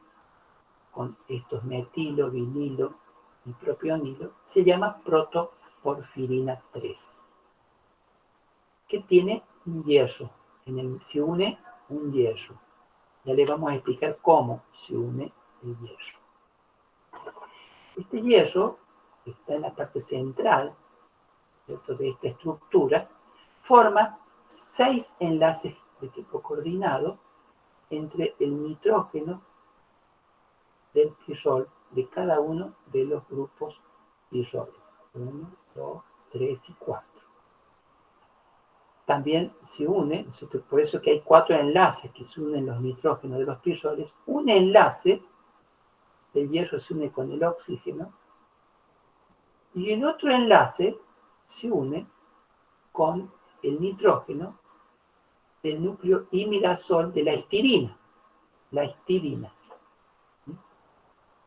con estos metilo, vinilo y propionilo, se llama protoporfirina 3, que tiene un hierro, se une un hierro. Ya le vamos a explicar cómo se une el hierro. Este hierro, que está en la parte central, ¿cierto?, de esta estructura, forma 6 enlaces de tipo coordinado entre el nitrógeno del pirrol de cada uno de los grupos pirroles. 1, 2, 3 y 4. También se une, por eso que hay 4 enlaces que se unen los nitrógenos de los pirroles. Un enlace del hierro se une con el oxígeno y el otro enlace se une con el nitrógeno del núcleo imidazol de la histidina. La histidina.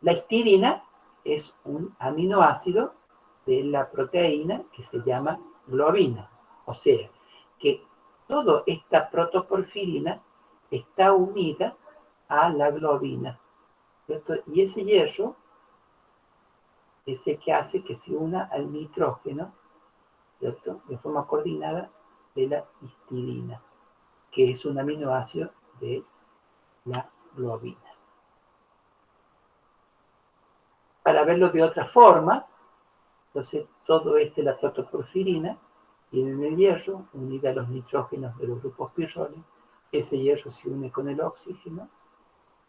La histidina es un aminoácido de la proteína que se llama globina. O sea, que toda esta protoporfirina está unida a la globina, ¿cierto? Y ese hierro es el que hace que se una al nitrógeno, ¿cierto?, de forma coordinada de la histidina, que es un aminoácido de la globina. Para verlo de otra forma, entonces todo la protoporfirina tiene en el hierro, unida a los nitrógenos de los grupos pirroles. Ese hierro se une con el oxígeno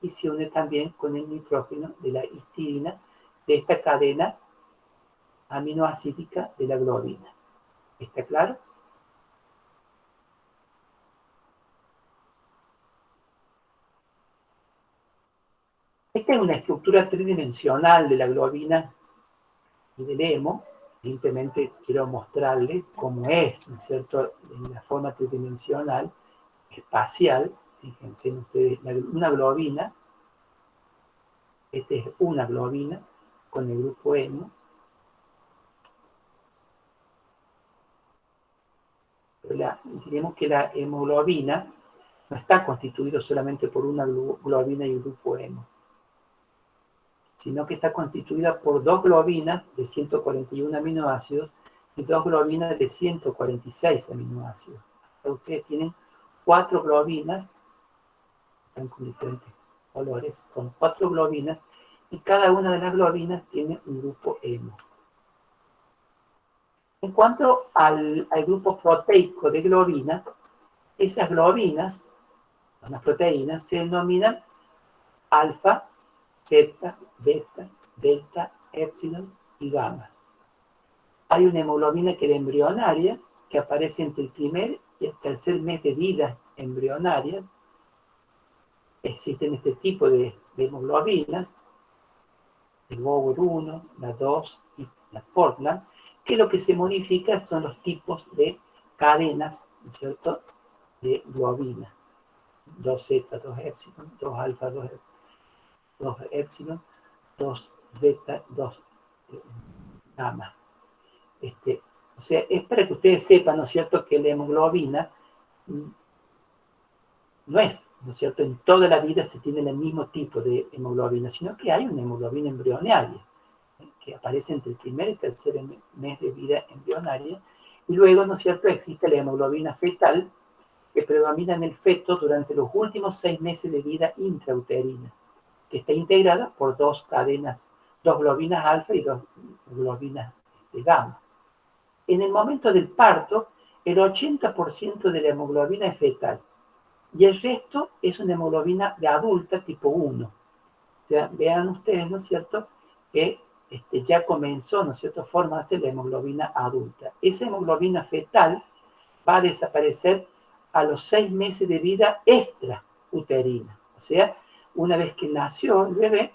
y se une también con el nitrógeno de la histidina, de esta cadena aminoacídica de la globina. ¿Está claro? Esta es una estructura tridimensional de la globina y del hemo. Simplemente quiero mostrarles cómo es, ¿no es cierto?, en la forma tridimensional, espacial. Fíjense ustedes, una globina, esta es una globina con el grupo hemo. Diremos que la hemoglobina no está constituida solamente por una globina y un grupo hemo, sino que está constituida por 2 globinas de 141 aminoácidos y 2 globinas de 146 aminoácidos. Ustedes tienen 4 globinas, están con diferentes colores, con 4 globinas, y cada una de las globinas tiene un grupo hemo. En cuanto al grupo proteico de globina, esas globinas, las proteínas, se denominan alfa, zeta, beta, delta, épsilon y gamma. Hay una hemoglobina que era embrionaria, que aparece entre el primer y el tercer mes de vida embrionaria. Existen este tipo de hemoglobinas, el Bower 1, la 2 y la Portland, que lo que se modifica son los tipos de cadenas, ¿cierto?, de globina. 2Z, 2 épsilon, 2 alfa, 2 épsilon, 2 zeta, 2 gamma. O sea, es para que ustedes sepan, ¿no es cierto?, que la hemoglobina no es, ¿no es cierto?, en toda la vida se tiene el mismo tipo de hemoglobina, sino que hay una hemoglobina embrionaria, que aparece entre el primer y tercer mes de vida embrionaria, y luego, ¿no es cierto?, existe la hemoglobina fetal, que predomina en el feto durante los últimos 6 meses de vida intrauterina, que está integrada por 2 cadenas, 2 globinas alfa y 2 globinas gamma. En el momento del parto, el 80% de la hemoglobina es fetal, y el resto es una hemoglobina de adulta tipo 1. O sea, vean ustedes, ¿no es cierto?, que ya comenzó, ¿no es cierto?, a formarse la hemoglobina adulta. Esa hemoglobina fetal va a desaparecer a los 6 meses de vida extrauterina. O sea, una vez que nació el bebé,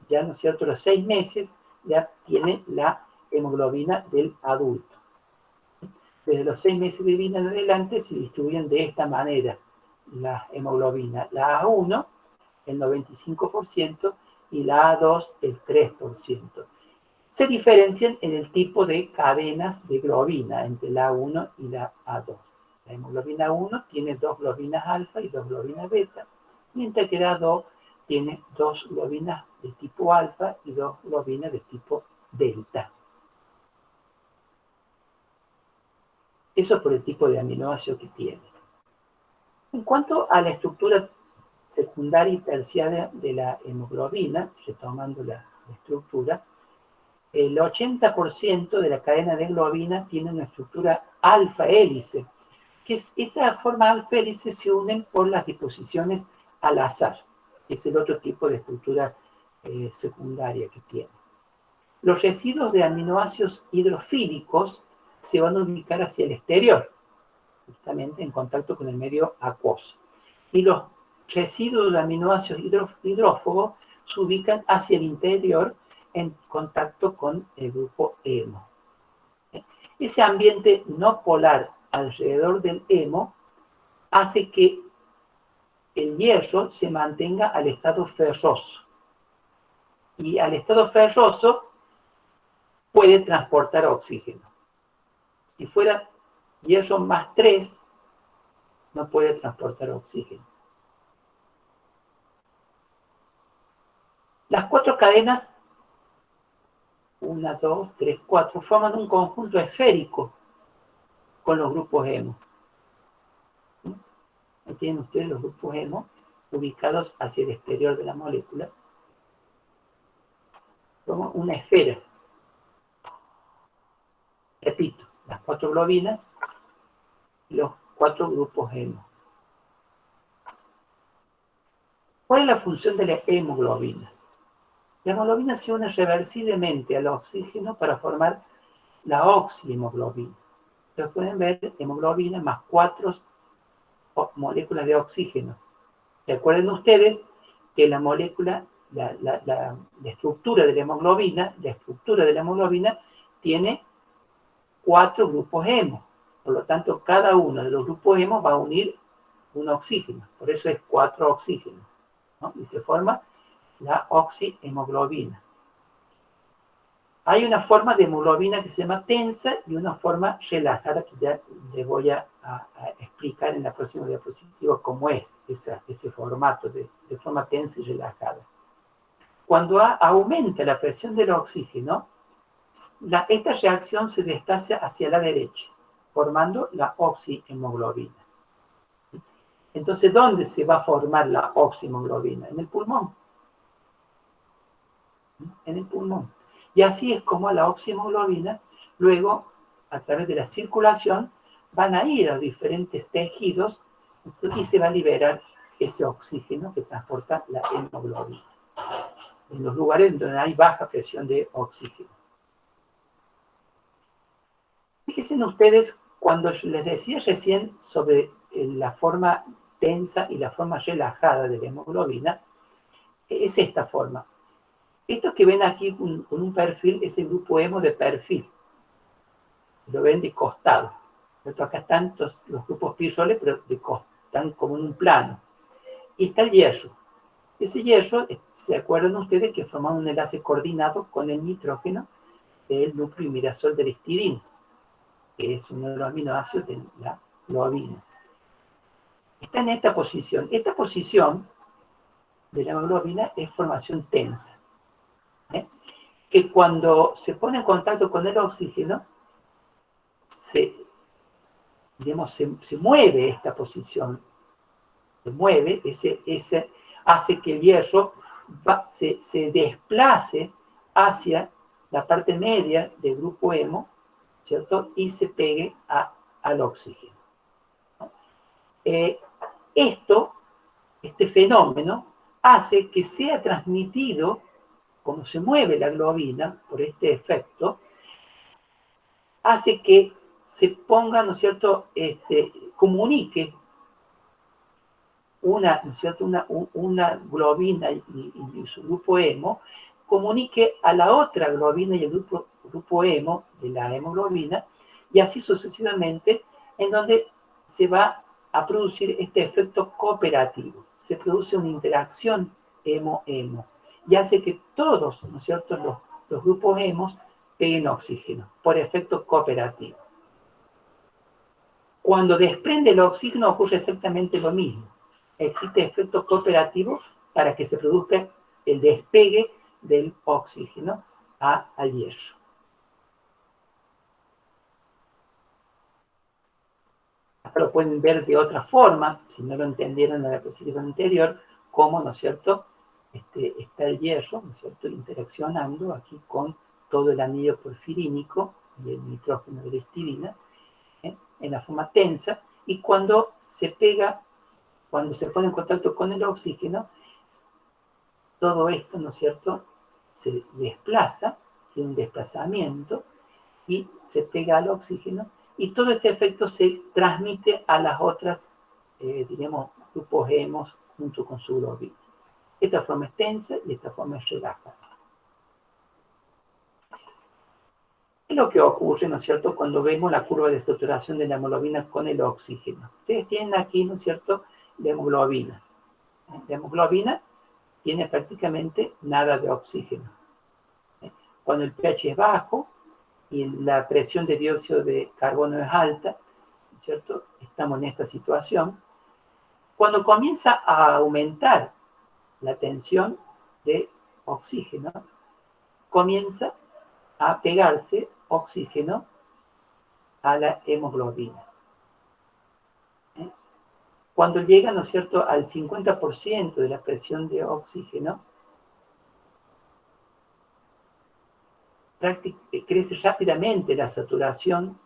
ya, ¿no es cierto?, los 6 meses ya tiene la hemoglobina del adulto. Desde los 6 meses de vida en adelante se distribuyen de esta manera las hemoglobinas. La A1, el 95%, y la A2, el 3%. Se diferencian en el tipo de cadenas de globina entre la A1 y la A2. La hemoglobina 1 tiene 2 globinas alfa y 2 globinas beta, mientras que la A2 tiene 2 globinas de tipo alfa y 2 globinas de tipo delta. Eso es por el tipo de aminoácido que tiene. En cuanto a la estructura secundaria y terciaria de la hemoglobina, retomando la estructura, el 80% de la cadena de globina tiene una estructura alfa-hélice, que esa forma alfa-hélice se unen por las disposiciones al azar, que es el otro tipo de estructura secundaria que tiene. Los residuos de aminoácidos hidrofílicos se van a ubicar hacia el exterior, justamente en contacto con el medio acuoso. Y los residuos de aminoácidos hidrófobos se ubican hacia el interior en contacto con el grupo hemo. Ese ambiente no polar alrededor del hemo hace que el hierro se mantenga al estado ferroso. Y al estado ferroso puede transportar oxígeno. Si fuera hierro más 3, no puede transportar oxígeno. Las 4 cadenas, 1, 2, 3, 4, forman un conjunto esférico con los grupos hemo. Ahí tienen ustedes los grupos hemo ubicados hacia el exterior de la molécula. Como una esfera. Repito, las 4 globinas y los 4 grupos hemo. ¿Cuál es la función de la hemoglobina? La hemoglobina se une reversiblemente al oxígeno para formar la oxihemoglobina. Ustedes pueden ver hemoglobina más 4 moléculas de oxígeno. Recuerden ustedes que la molécula, la estructura de la hemoglobina tiene 4 grupos hemo. Por lo tanto, cada uno de los grupos hemo va a unir un oxígeno. Por eso es 4 oxígenos, ¿no? Y se forma la oxihemoglobina. Hay una forma de hemoglobina que se llama tensa y una forma relajada que ya les voy a explicar en la próxima diapositiva cómo es ese formato de forma tensa y relajada. Cuando aumenta la presión del oxígeno, esta reacción se desplaza hacia la derecha, formando la oxihemoglobina. Entonces, ¿dónde se va a formar la oxihemoglobina? En el pulmón. En el pulmón. Y así es como la oxihemoglobina, luego, a través de la circulación, van a ir a diferentes tejidos y se va a liberar ese oxígeno que transporta la hemoglobina en los lugares donde hay baja presión de oxígeno. Fíjense ustedes, cuando les decía recién sobre la forma tensa y la forma relajada de la hemoglobina, es esta forma. Esto que ven aquí con un perfil es el grupo hemo de perfil. Lo ven de costado. Acá están los grupos pirroles, pero están como en un plano. Y está el hierro. Ese hierro, ¿se acuerdan ustedes que forman un enlace coordinado con el nitrógeno del núcleo imidazol del histidina, que es uno de los aminoácidos de la globina? Está en esta posición. Esta posición de la globina es formación tensa, que cuando se pone en contacto con el oxígeno, se mueve esta posición, se mueve, hace que el hierro se desplace hacia la parte media del grupo hemo, ¿cierto? Y se pegue al oxígeno. Este fenómeno hace que sea transmitido, como se mueve la globina por este efecto, hace que se ponga, ¿no es cierto?, comunique una globina y su grupo hemo, comunique a la otra globina y el grupo hemo de la hemoglobina y así sucesivamente, en donde se va a producir este efecto cooperativo. Se produce una interacción hemo-hemo y hace que todos, ¿no es cierto?, los grupos hemos peguen oxígeno por efecto cooperativo. Cuando desprende el oxígeno ocurre exactamente lo mismo. Existe efecto cooperativo para que se produzca el despegue del oxígeno al hierro. Acá lo pueden ver de otra forma, si no lo entendieron en la diapositiva anterior, cómo, ¿no es cierto?, está el hierro, ¿no es cierto?, interaccionando aquí con todo el anillo porfirínico y el nitrógeno de la histidina, en la forma tensa, y cuando se pega, cuando se pone en contacto con el oxígeno, todo esto, ¿no es cierto?, se desplaza, tiene un desplazamiento, y se pega al oxígeno, y todo este efecto se transmite a las otras, diríamos, grupos hemos junto con su globina. Esta forma es tensa y esta forma es relajada. ¿Qué es lo que ocurre, ¿no es cierto?, cuando vemos la curva de saturación de la hemoglobina con el oxígeno? Ustedes tienen aquí, ¿no es cierto?, la hemoglobina. La hemoglobina tiene prácticamente nada de oxígeno. Cuando el pH es bajo y la presión de dióxido de carbono es alta, ¿no es cierto?, estamos en esta situación. Cuando comienza a aumentar la tensión de oxígeno, comienza a pegarse oxígeno a la hemoglobina. Cuando llega, ¿no es cierto?, al 50% de la presión de oxígeno, crece rápidamente la saturación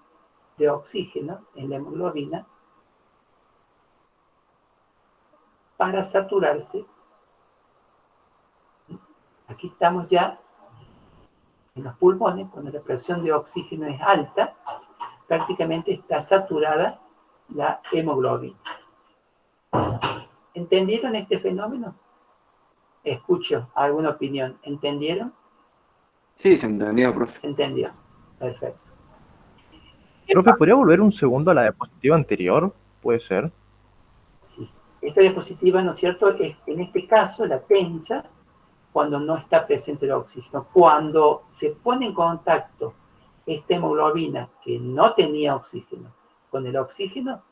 de oxígeno en la hemoglobina para saturarse. Aquí estamos ya en los pulmones, cuando la presión de oxígeno es alta, prácticamente está saturada la hemoglobina. ¿Entendieron este fenómeno? Escucho alguna opinión. ¿Entendieron? Sí, se entendió, profe. Se entendió. Perfecto. Profe, ¿podría volver un segundo a la diapositiva anterior? ¿Puede ser? Sí. Esta diapositiva, ¿no es cierto?, es en este caso la tensa cuando no está presente el oxígeno. Cuando se pone en contacto esta hemoglobina que no tenía oxígeno con el oxígeno,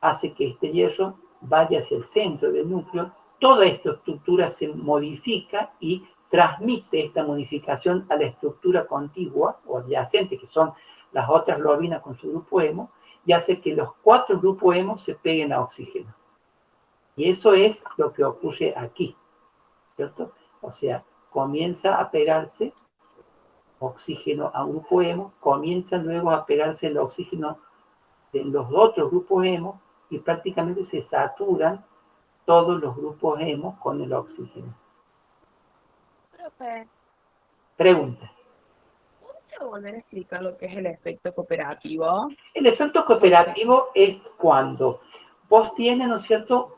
hace que este hierro vaya hacia el centro del núcleo. Toda esta estructura se modifica y transmite esta modificación a la estructura contigua o adyacente, que son las otras globinas con su grupo hemo, y hace que los 4 grupos hemo se peguen a oxígeno. Y eso es lo que ocurre aquí, ¿cierto? O sea, comienza a pegarse oxígeno a un grupo hemo, comienza luego a pegarse el oxígeno de los otros grupos hemo, y prácticamente se saturan todos los grupos hemo con el oxígeno. Profe, Pregunta. ¿puedo volver a explicar lo que es el efecto cooperativo? El efecto cooperativo es cuando vos tienes, ¿no es cierto?,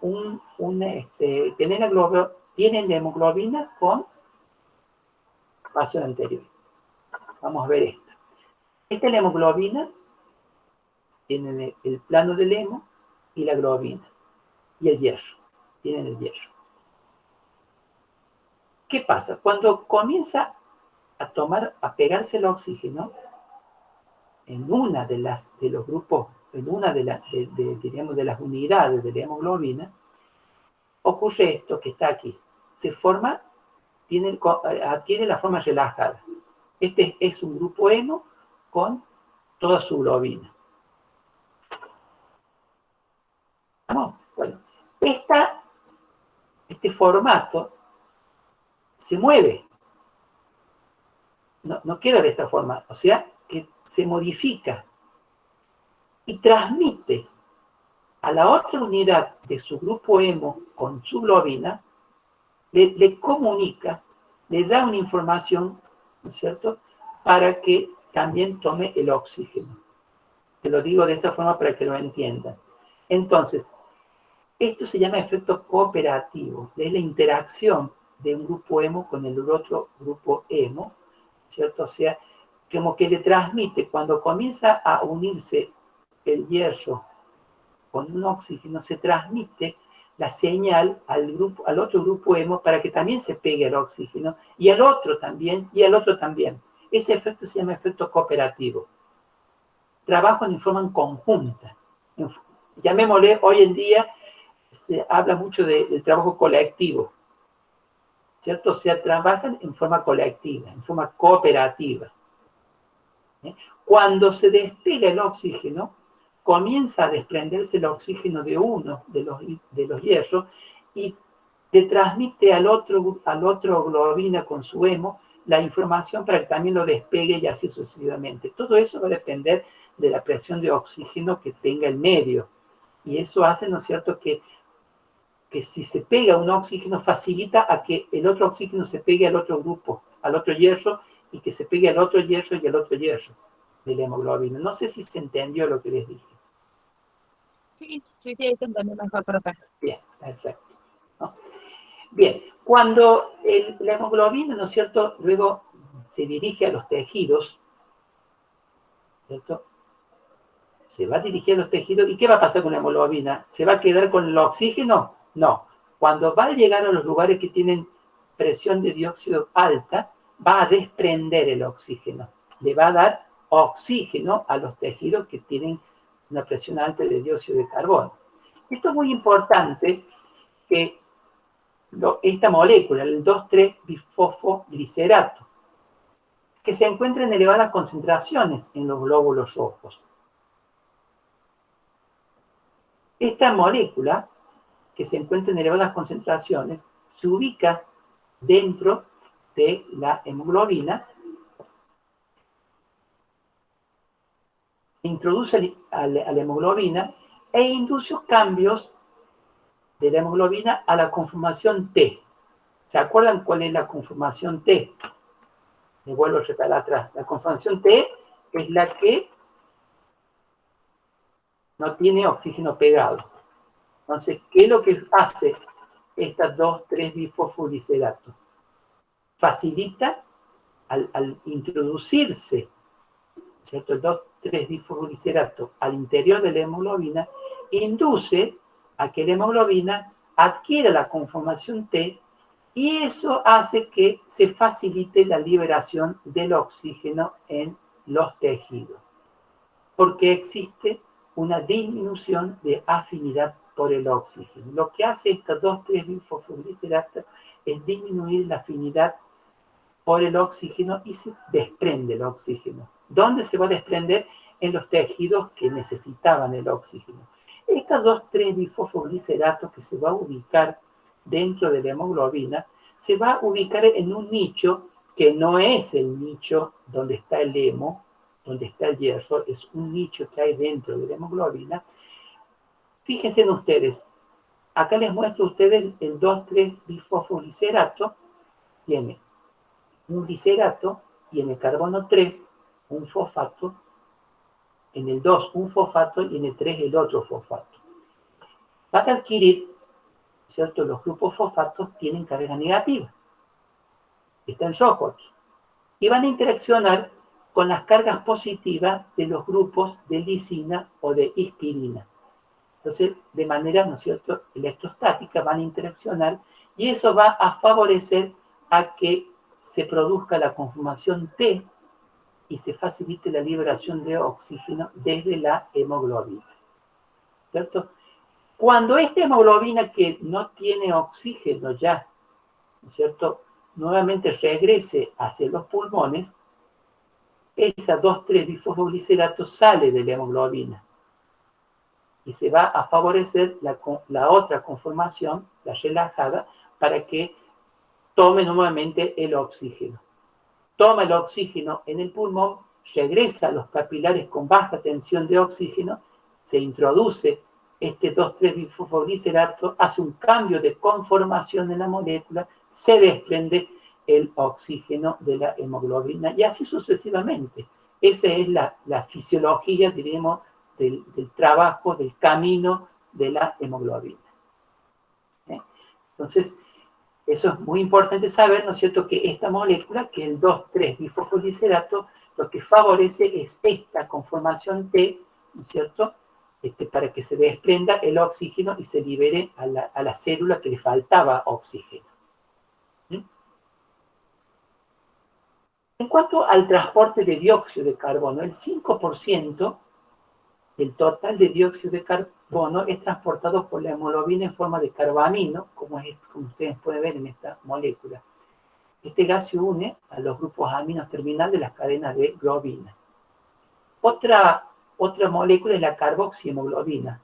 tienen la hemoglobina con pasión anterior. Vamos a ver esto. Esta es la hemoglobina, tienen el plano del hemo y la globina. Y el hierro. Tienen el hierro. ¿Qué pasa? Cuando comienza a pegarse el oxígeno en una de los grupos, en una diríamos, de las unidades de la hemoglobina, ocurre esto que está aquí. Se forma, adquiere la forma relajada. Este es un grupo hemo con toda su globina. ¿Vamos? Bueno, este formato se mueve. No queda de esta forma. O sea, que se modifica y transmite a la otra unidad de su grupo hemo con su globina, le comunica, le da una información, ¿no es cierto?, para que también tome el oxígeno. Te lo digo de esa forma para que lo entiendan. Entonces, esto se llama efecto cooperativo, es la interacción de un grupo hemo con el otro grupo hemo, ¿cierto? O sea, como que le transmite, cuando comienza a unirse el hierro con un oxígeno, se transmite la señal al otro grupo hemo para que también se pegue al oxígeno, y al otro también, y al otro también. Ese efecto se llama efecto cooperativo. Trabajan en forma conjunta. Llamémosle, hoy en día se habla mucho del trabajo colectivo, ¿cierto? O sea, trabajan en forma colectiva, en forma cooperativa. Cuando se despega el oxígeno, comienza a desprenderse el oxígeno de uno de los hierros y le transmite al otro globina con su hemo la información para que también lo despegue y así sucesivamente. Todo eso va a depender de la presión de oxígeno que tenga el medio. Y eso hace, ¿no es cierto?, que si se pega un oxígeno facilita a que el otro oxígeno se pegue al otro grupo, al otro hierro, y que se pegue al otro hierro y al otro hierro de la hemoglobina. No sé si se entendió lo que les dije. Sí, eso entendí mejor, profe. Bien, perfecto, ¿no? Bien, cuando la hemoglobina, ¿no es cierto?, luego se dirige a los tejidos, ¿cierto? Se va a dirigir a los tejidos, ¿y qué va a pasar con la hemoglobina? ¿Se va a quedar con el oxígeno? No. Cuando va a llegar a los lugares que tienen presión de dióxido alta, va a desprender el oxígeno. Le va a dar oxígeno a los tejidos que tienen una presión alta de dióxido de carbono. Esto es muy importante, que esta molécula, el 2,3-bifosfoglicerato, que se encuentra en elevadas concentraciones en los glóbulos rojos. Esta molécula, que se encuentra en elevadas concentraciones, se ubica dentro de la hemoglobina, se introduce a la hemoglobina e induce cambios de la hemoglobina a la conformación T. ¿Se acuerdan cuál es la conformación T? Me vuelvo a retar atrás. La conformación T es la que no tiene oxígeno pegado. Entonces, ¿qué es lo que hace esta 2,3-bifosfoglicerato? Facilita al introducirse, ¿cierto?, el 2,3-bifosfoglicerato al interior de la hemoglobina, induce a que la hemoglobina adquiera la conformación T, y eso hace que se facilite la liberación del oxígeno en los tejidos, porque existe una disminución de afinidad por el oxígeno. Lo que hace esta 2,3-bifosfoglicerato es disminuir la afinidad por el oxígeno y se desprende el oxígeno. ¿Dónde se va a desprender? En los tejidos que necesitaban el oxígeno. Esta 2,3-bifosfoglicerato, que se va a ubicar dentro de la hemoglobina, se va a ubicar en un nicho que no es el nicho donde está el hemo, donde está el hierro, es un nicho que hay dentro de la hemoglobina. Fíjense en ustedes, acá les muestro a ustedes el 2,3-bifosfoglicerato, tiene un glicerato y en el carbono 3 un fosfato, en el 2 un fosfato y en el 3 el otro fosfato. Para adquirir, ¿cierto?, los grupos fosfatos tienen carga negativa. Está en rojo aquí. Y van a interaccionar con las cargas positivas de los grupos de lisina o de histidina. Entonces, de manera, ¿no es cierto?, electrostática van a interaccionar, y eso va a favorecer a que se produzca la conformación T y se facilite la liberación de oxígeno desde la hemoglobina, ¿cierto? Cuando esta hemoglobina que no tiene oxígeno ya, ¿no es cierto?, nuevamente regrese hacia los pulmones, esa 2,3-bifosfoglicerato sale de la hemoglobina y se va a favorecer la otra conformación, la relajada, para que tome nuevamente el oxígeno. Toma el oxígeno en el pulmón, regresa a los capilares con baja tensión de oxígeno, se introduce este 2,3-bifosfoglicerato, hace un cambio de conformación en la molécula, se desprende el oxígeno de la hemoglobina, y así sucesivamente. Esa es la fisiología, diríamos, del trabajo, del camino de la hemoglobina. Entonces, eso es muy importante saber, ¿no es cierto?, que esta molécula, que es el 2,3-bifosfoglicerato, lo que favorece es esta conformación T, ¿no es cierto?, para que se desprenda el oxígeno y se libere a la célula que le faltaba oxígeno. ¿Sí? En cuanto al transporte de dióxido de carbono, el 5% del total de dióxido de carbono es transportado por la hemoglobina en forma de carbamino, como ustedes pueden ver en esta molécula. Este gas se une a los grupos aminos terminales de las cadenas de globina. Otra molécula es la carboxihemoglobina.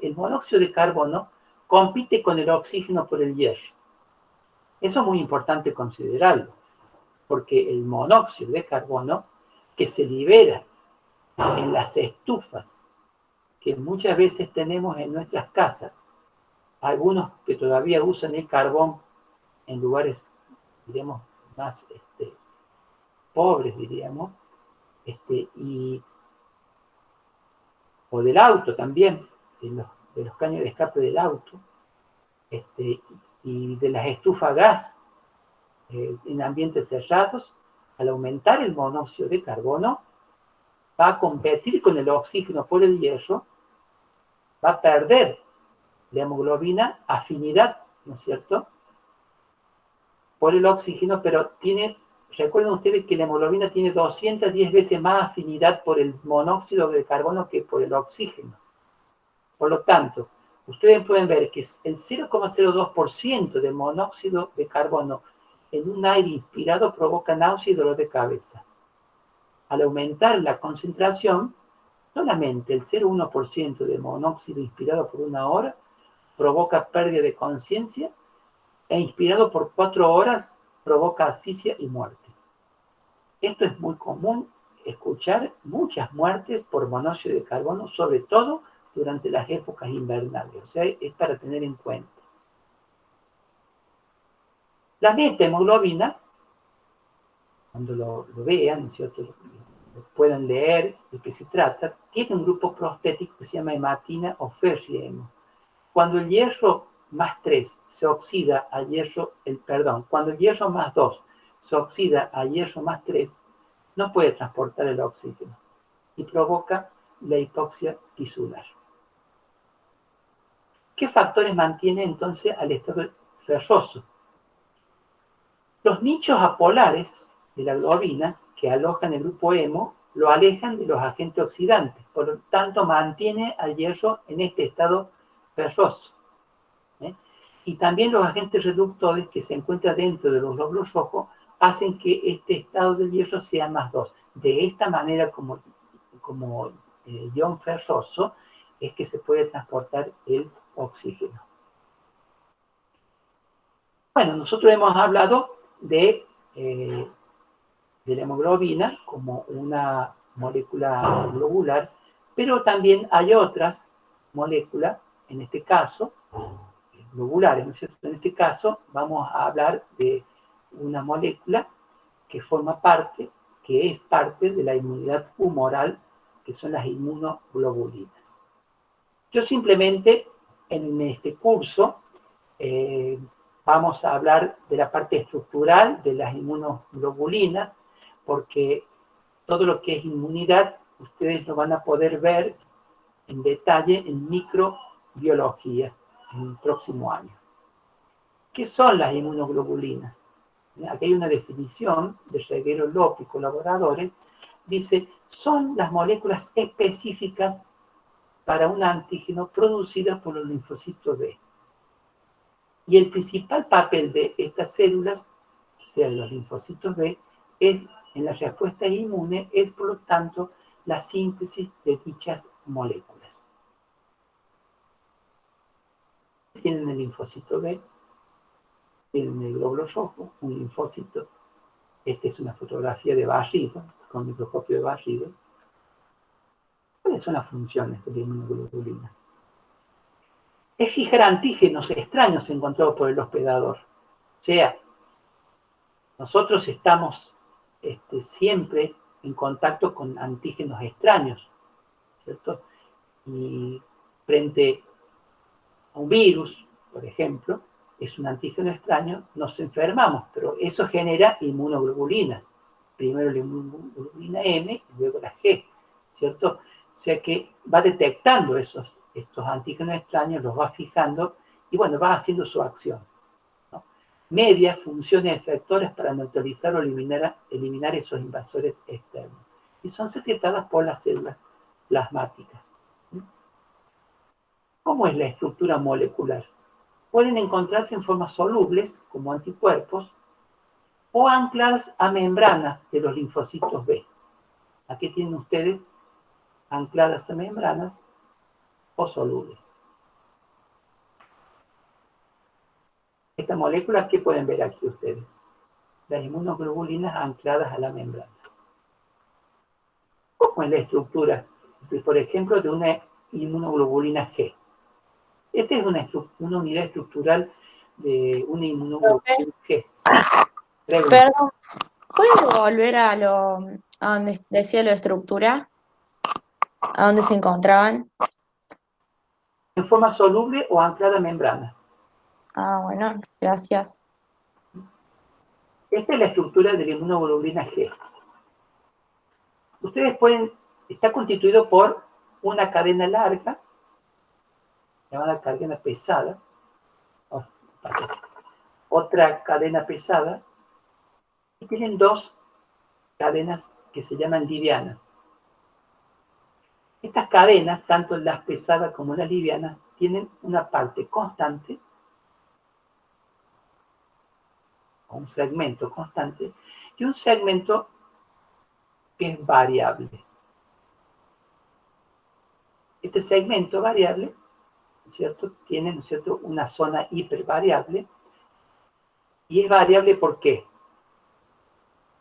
El monóxido de carbono compite con el oxígeno por el hierro. Eso es muy importante considerarlo, porque el monóxido de carbono que se libera en las estufas que muchas veces tenemos en nuestras casas, algunos que todavía usan el carbón en lugares, diríamos, más pobres, diríamos, o del auto también, de los caños de escape del auto, y de las estufas a gas en ambientes cerrados, al aumentar el monóxido de carbono, va a competir con el oxígeno por el hierro, va a perder la hemoglobina afinidad, ¿no es cierto?, por el oxígeno, pero recuerden ustedes que la hemoglobina tiene 210 veces más afinidad por el monóxido de carbono que por el oxígeno. Por lo tanto, ustedes pueden ver que el 0,02% de monóxido de carbono en un aire inspirado provoca náusea y dolor de cabeza. Al aumentar la concentración, solamente el 0,1% de monóxido inspirado por 1 hora provoca pérdida de conciencia e inspirado por 4 horas provoca asfixia y muerte. Esto es muy común escuchar muchas muertes por monóxido de carbono, sobre todo durante las épocas invernales. O sea, es para tener en cuenta. La metahemoglobina, cuando lo vean, ¿no es cierto?, lo puedan leer de qué se trata, tiene un grupo prostético que se llama hematina o ferriemo. Cuando el hierro más 3 se oxida a hierro, cuando el hierro más 2 se oxida a hierro más 3, no puede transportar el oxígeno y provoca la hipoxia tisular. ¿Qué factores mantiene entonces al estado ferroso? Los nichos apolares de la globina que alojan el grupo hemo lo alejan de los agentes oxidantes, por lo tanto mantiene al hierro en este estado ferroso. Y también los agentes reductores que se encuentran dentro de los glóbulos rojos hacen que este estado del hierro sea más 2. De esta manera, como ion ferroso, es que se puede transportar el oxígeno. Bueno, nosotros hemos hablado de la hemoglobina como una molécula globular, pero también hay otras moléculas, en este caso, globulares, ¿no es cierto? En este caso vamos a hablar de una molécula que es parte de la inmunidad humoral, que son las inmunoglobulinas. Yo simplemente en este curso vamos a hablar de la parte estructural de las inmunoglobulinas, porque todo lo que es inmunidad ustedes lo van a poder ver en detalle en microbiología en el próximo año. ¿Qué son las inmunoglobulinas? Aquí hay una definición de Reguero López y colaboradores. Dice, son las moléculas específicas para un antígeno producidas por los linfocitos B. Y el principal papel de estas células, o sea, los linfocitos B, en la respuesta inmune es, por lo tanto, la síntesis de dichas moléculas. Tienen el linfocito B, tienen el glóbulo rojo, un linfocito. Esta es una fotografía de barrido, con microscopio de barrido. ¿Cuáles son las funciones de la inmunoglobulina? Es fijar antígenos extraños encontrados por el hospedador. O sea, nosotros estamos siempre en contacto con antígenos extraños, ¿cierto? Y frente a un virus, por ejemplo, es un antígeno extraño, nos enfermamos, pero eso genera inmunoglobulinas. primero la inmunoglobulina M y luego la G, ¿cierto? O sea que va detectando estos antígenos extraños, los va fijando y bueno, va haciendo su acción, ¿no? Media funciones efectores para neutralizar o eliminar esos invasores externos. Y son secretadas por las células plasmáticas. ¿Cómo es la estructura molecular? Pueden encontrarse en formas solubles, como anticuerpos, o ancladas a membranas de los linfocitos B. Aquí tienen ustedes ancladas a membranas o solubles. Esta molécula, ¿qué pueden ver aquí ustedes? Las inmunoglobulinas ancladas a la membrana. ¿Cómo es la estructura, por ejemplo, de una inmunoglobulina G? Esta es una unidad estructural de una inmunoglobulina G. Sí, pregunta. Perdón, ¿puede volver a donde decía la estructura? ¿A dónde se encontraban? ¿En forma soluble o anclada a membrana? Ah, bueno, gracias. Esta es la estructura de la inmunoglobulina G. Ustedes está constituido por una cadena larga, llamada cadena pesada, otra cadena pesada, y tienen dos cadenas que se llaman livianas. Estas cadenas, tanto las pesadas como las livianas, tienen una parte constante, o un segmento constante, y un segmento que es variable. Este segmento variable, ¿cierto? Tiene, ¿no es cierto?, una zona hipervariable, y es variable ¿por qué?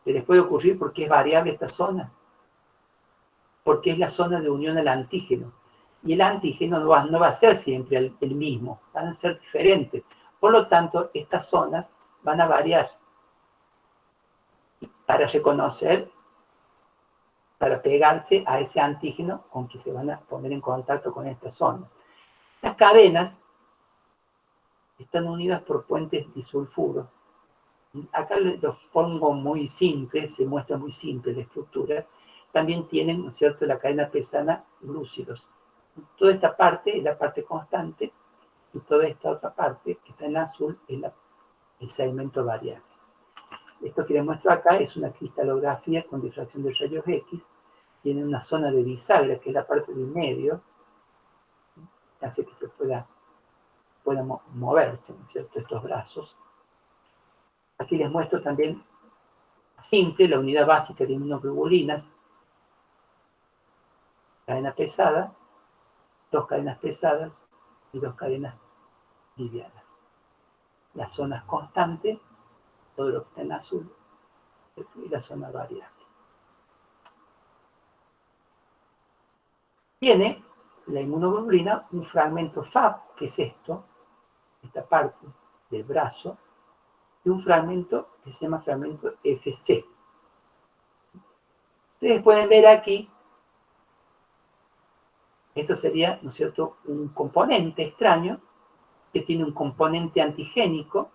¿Se les puede ocurrir por qué es variable esta zona? Porque es la zona de unión al antígeno. Y el antígeno no va a ser siempre el mismo, van a ser diferentes. Por lo tanto, estas zonas van a variar para reconocer, para pegarse a ese antígeno con que se van a poner en contacto con esta zona. Estas cadenas están unidas por puentes disulfuros. Acá los pongo muy simples, se muestra muy simple la estructura. También tienen, ¿no es cierto?, la cadena pesada glúcidos. Toda esta parte es la parte constante y toda esta otra parte que está en azul es el segmento variable. Esto que les muestro acá es una cristalografía con difracción de rayos X. Tiene una zona de bisagra, que es la parte del medio, hace que se pueda moverse, ¿no es cierto?, estos brazos. Aquí les muestro también simple la unidad básica de inmunoglobulinas. Cadena pesada, dos cadenas pesadas y dos cadenas livianas. Las zonas constantes, todo lo que está en azul, y la zona variable. Tiene la inmunoglobulina un fragmento Fab, que es esto, esta parte del brazo, y un fragmento que se llama fragmento FC. Ustedes pueden ver aquí, esto sería, ¿no es cierto?, un componente extraño que tiene un componente antigénico.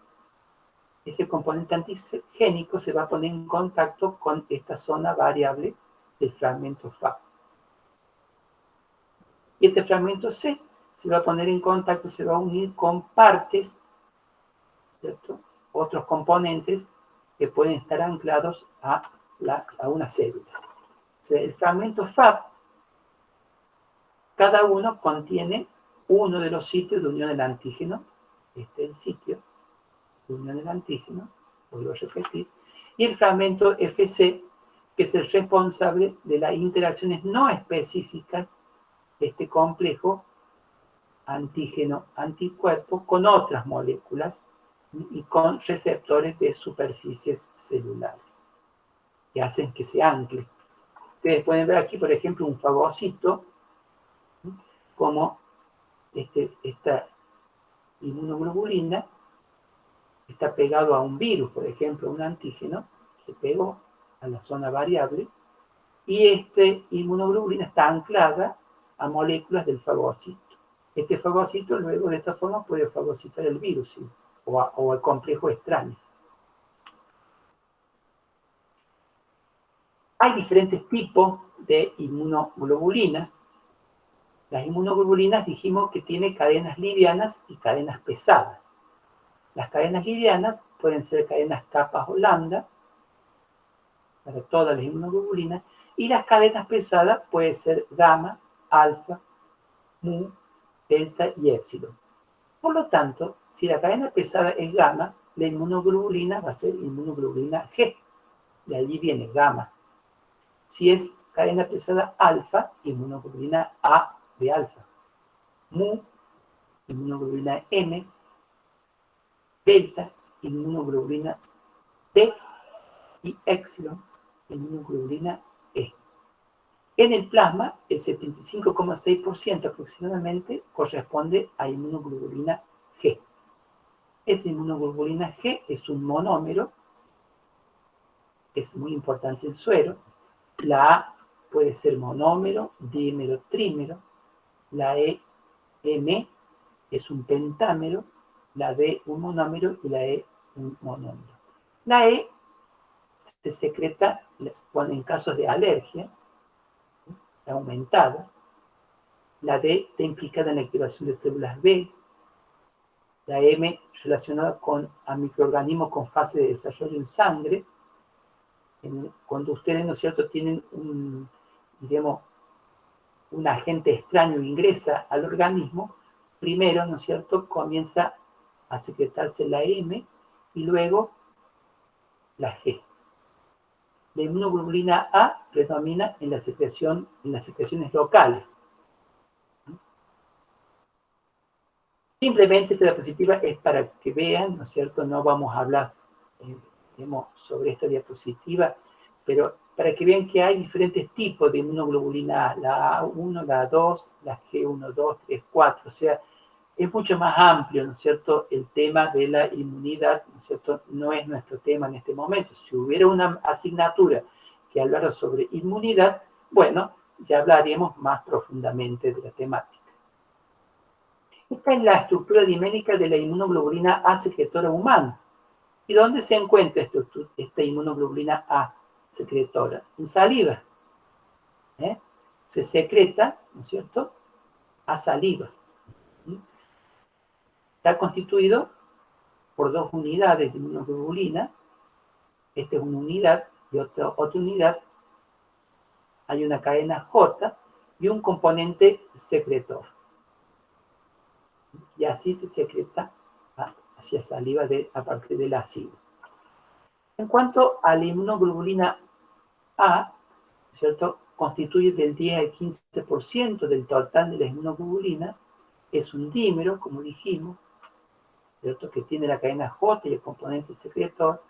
Ese componente antigénico se va a poner en contacto con esta zona variable del fragmento Fab. Y este fragmento C se va a poner en contacto, se va a unir con partes, ¿cierto?, otros componentes que pueden estar anclados a una célula. O sea, el fragmento Fab, cada uno contiene uno de los sitios de unión del antígeno. Este es el sitio de unión del antígeno, vuelvo a repetir. Y el fragmento FC, que es el responsable de las interacciones no específicas de este complejo antígeno-anticuerpo con otras moléculas y con receptores de superficies celulares que hacen que se ancle. Ustedes pueden ver aquí, por ejemplo, un fagocito, como esta inmunoglobulina está pegado a un virus, por ejemplo, un antígeno, se pegó a la zona variable, y esta inmunoglobulina está anclada a moléculas del fagocito. Este fagocito luego de esta forma puede fagocitar el virus, ¿sí?, o el complejo extraño. Hay diferentes tipos de inmunoglobulinas. Las inmunoglobulinas dijimos que tienen cadenas livianas y cadenas pesadas. Las cadenas livianas pueden ser cadenas capas o lambda, para todas las inmunoglobulinas, y las cadenas pesadas pueden ser gamma, alfa, mu, delta y épsilon. Por lo tanto, si la cadena pesada es gamma, la inmunoglobulina va a ser inmunoglobulina G. De allí viene gamma. Si es cadena pesada alfa, inmunoglobulina A de alfa. Mu, inmunoglobulina M. Delta, inmunoglobulina T. Y épsilon, inmunoglobulina E. En el plasma, el 75,6% aproximadamente corresponde a inmunoglobulina G. Esa inmunoglobulina G es un monómero, es muy importante en suero. La A puede ser monómero, dímero, trímero. La M es un pentámero, la D un monómero y la E un monómero. La E se secreta en casos de alergia, aumentada. La D está implicada en la activación de células B. La M relacionada con a microorganismos con fase de desarrollo en sangre. Cuando ustedes, ¿no es cierto?, tienen un agente extraño ingresa al organismo, primero, ¿no es cierto?, comienza a secretarse la M y luego la G. La inmunoglobulina A predomina en las secreciones locales. Simplemente esta diapositiva es para que vean, ¿no es cierto? No vamos a hablar sobre esta diapositiva, pero para que vean que hay diferentes tipos de inmunoglobulina A, la A1, la A2, la G1, 2, 3, 4, o sea, es mucho más amplio, ¿no es cierto?, el tema de la inmunidad, ¿no es cierto?, no es nuestro tema en este momento. Si hubiera una asignatura que hablara sobre inmunidad, bueno, ya hablaríamos más profundamente de la temática. Esta es la estructura diménica de la inmunoglobulina A secretora humana. ¿Y dónde se encuentra esta inmunoglobulina A secretora? En saliva. Se secreta, ¿no es cierto?, a saliva. Está constituido por dos unidades de inmunoglobulina. Esta es una unidad y otra unidad. Hay una cadena J y un componente secretor. Y así se secreta hacia saliva a partir del ácido. En cuanto a la inmunoglobulina A, ¿cierto?, constituye del 10 al 15% del total de la inmunoglobulina. Es un dímero, como dijimos, ¿cierto?, que tiene la cadena J y el componente secretor,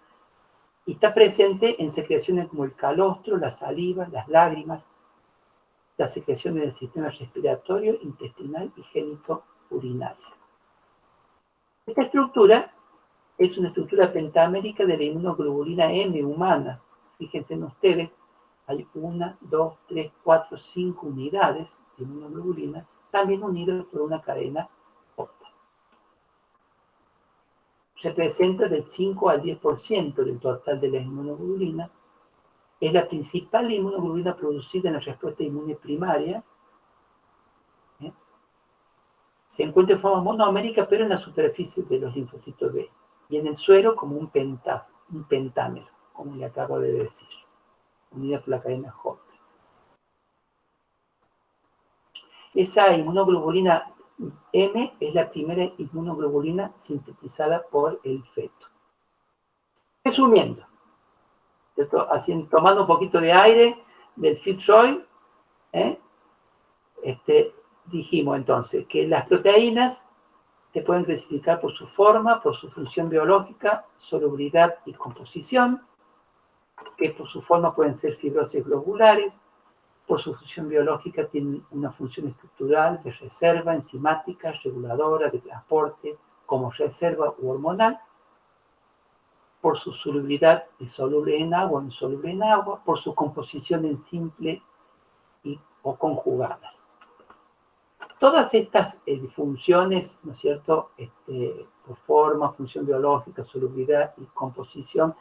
y está presente en secreciones como el calostro, la saliva, las lágrimas, las secreciones del sistema respiratorio, intestinal y genitourinario. Esta estructura es una estructura pentamérica de la inmunoglobulina M humana. Fíjense en ustedes, hay 1, 2, 3, 4, 5 unidades de inmunoglobulina, también unidas por una cadena J. Representa del 5 al 10% del total de la inmunoglobulina. Es la principal inmunoglobulina producida en la respuesta inmune primaria. Se encuentra en forma monómerica, pero en la superficie de los linfocitos B. Y en el suero como un pentámero, como le acabo de decir, unida por la cadena J. Esa inmunoglobulina M es la primera inmunoglobulina sintetizada por el feto. Resumiendo, tomando un poquito de aire del Fitzroy, dijimos entonces que las proteínas se pueden clasificar por su forma, por su función biológica, solubilidad y composición, que por su forma pueden ser fibrosis globulares, por su función biológica tienen una función estructural de reserva, enzimática, reguladora, de transporte, como reserva u hormonal, por su solubilidad insoluble en agua o insoluble en agua, por su composición en simple o conjugadas. Todas estas funciones, ¿no es cierto?, por forma, función biológica, solubilidad y composición,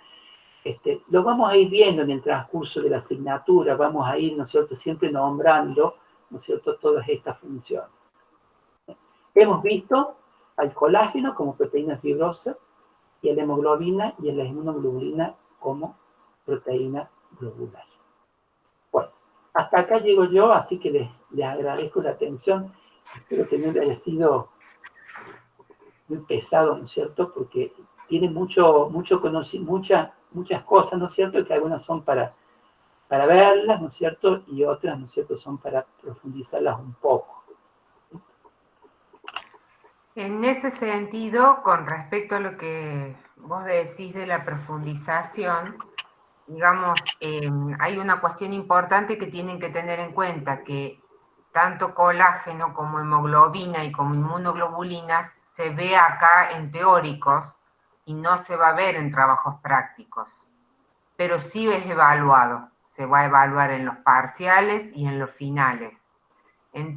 Lo vamos a ir viendo en el transcurso de la asignatura, vamos a ir, ¿no es cierto?, siempre nombrando, ¿no es cierto?, todas estas funciones. Hemos visto al colágeno como proteína fibrosa y a la hemoglobina y a la inmunoglobulina como proteína globular. Bueno, hasta acá llego yo, así que les agradezco la atención. Espero que no haya sido muy pesado, ¿no es cierto?, porque tiene mucho conocimiento, muchas cosas, ¿no es cierto?, que algunas son para verlas, ¿no es cierto?, y otras, ¿no es cierto?, son para profundizarlas un poco. En ese sentido, con respecto a lo que vos decís de la profundización, digamos, hay una cuestión importante que tienen que tener en cuenta, que tanto colágeno como hemoglobina y como inmunoglobulinas se ve acá en teóricos y no se va a ver en trabajos prácticos, pero sí es evaluado, se va a evaluar en los parciales y en los finales.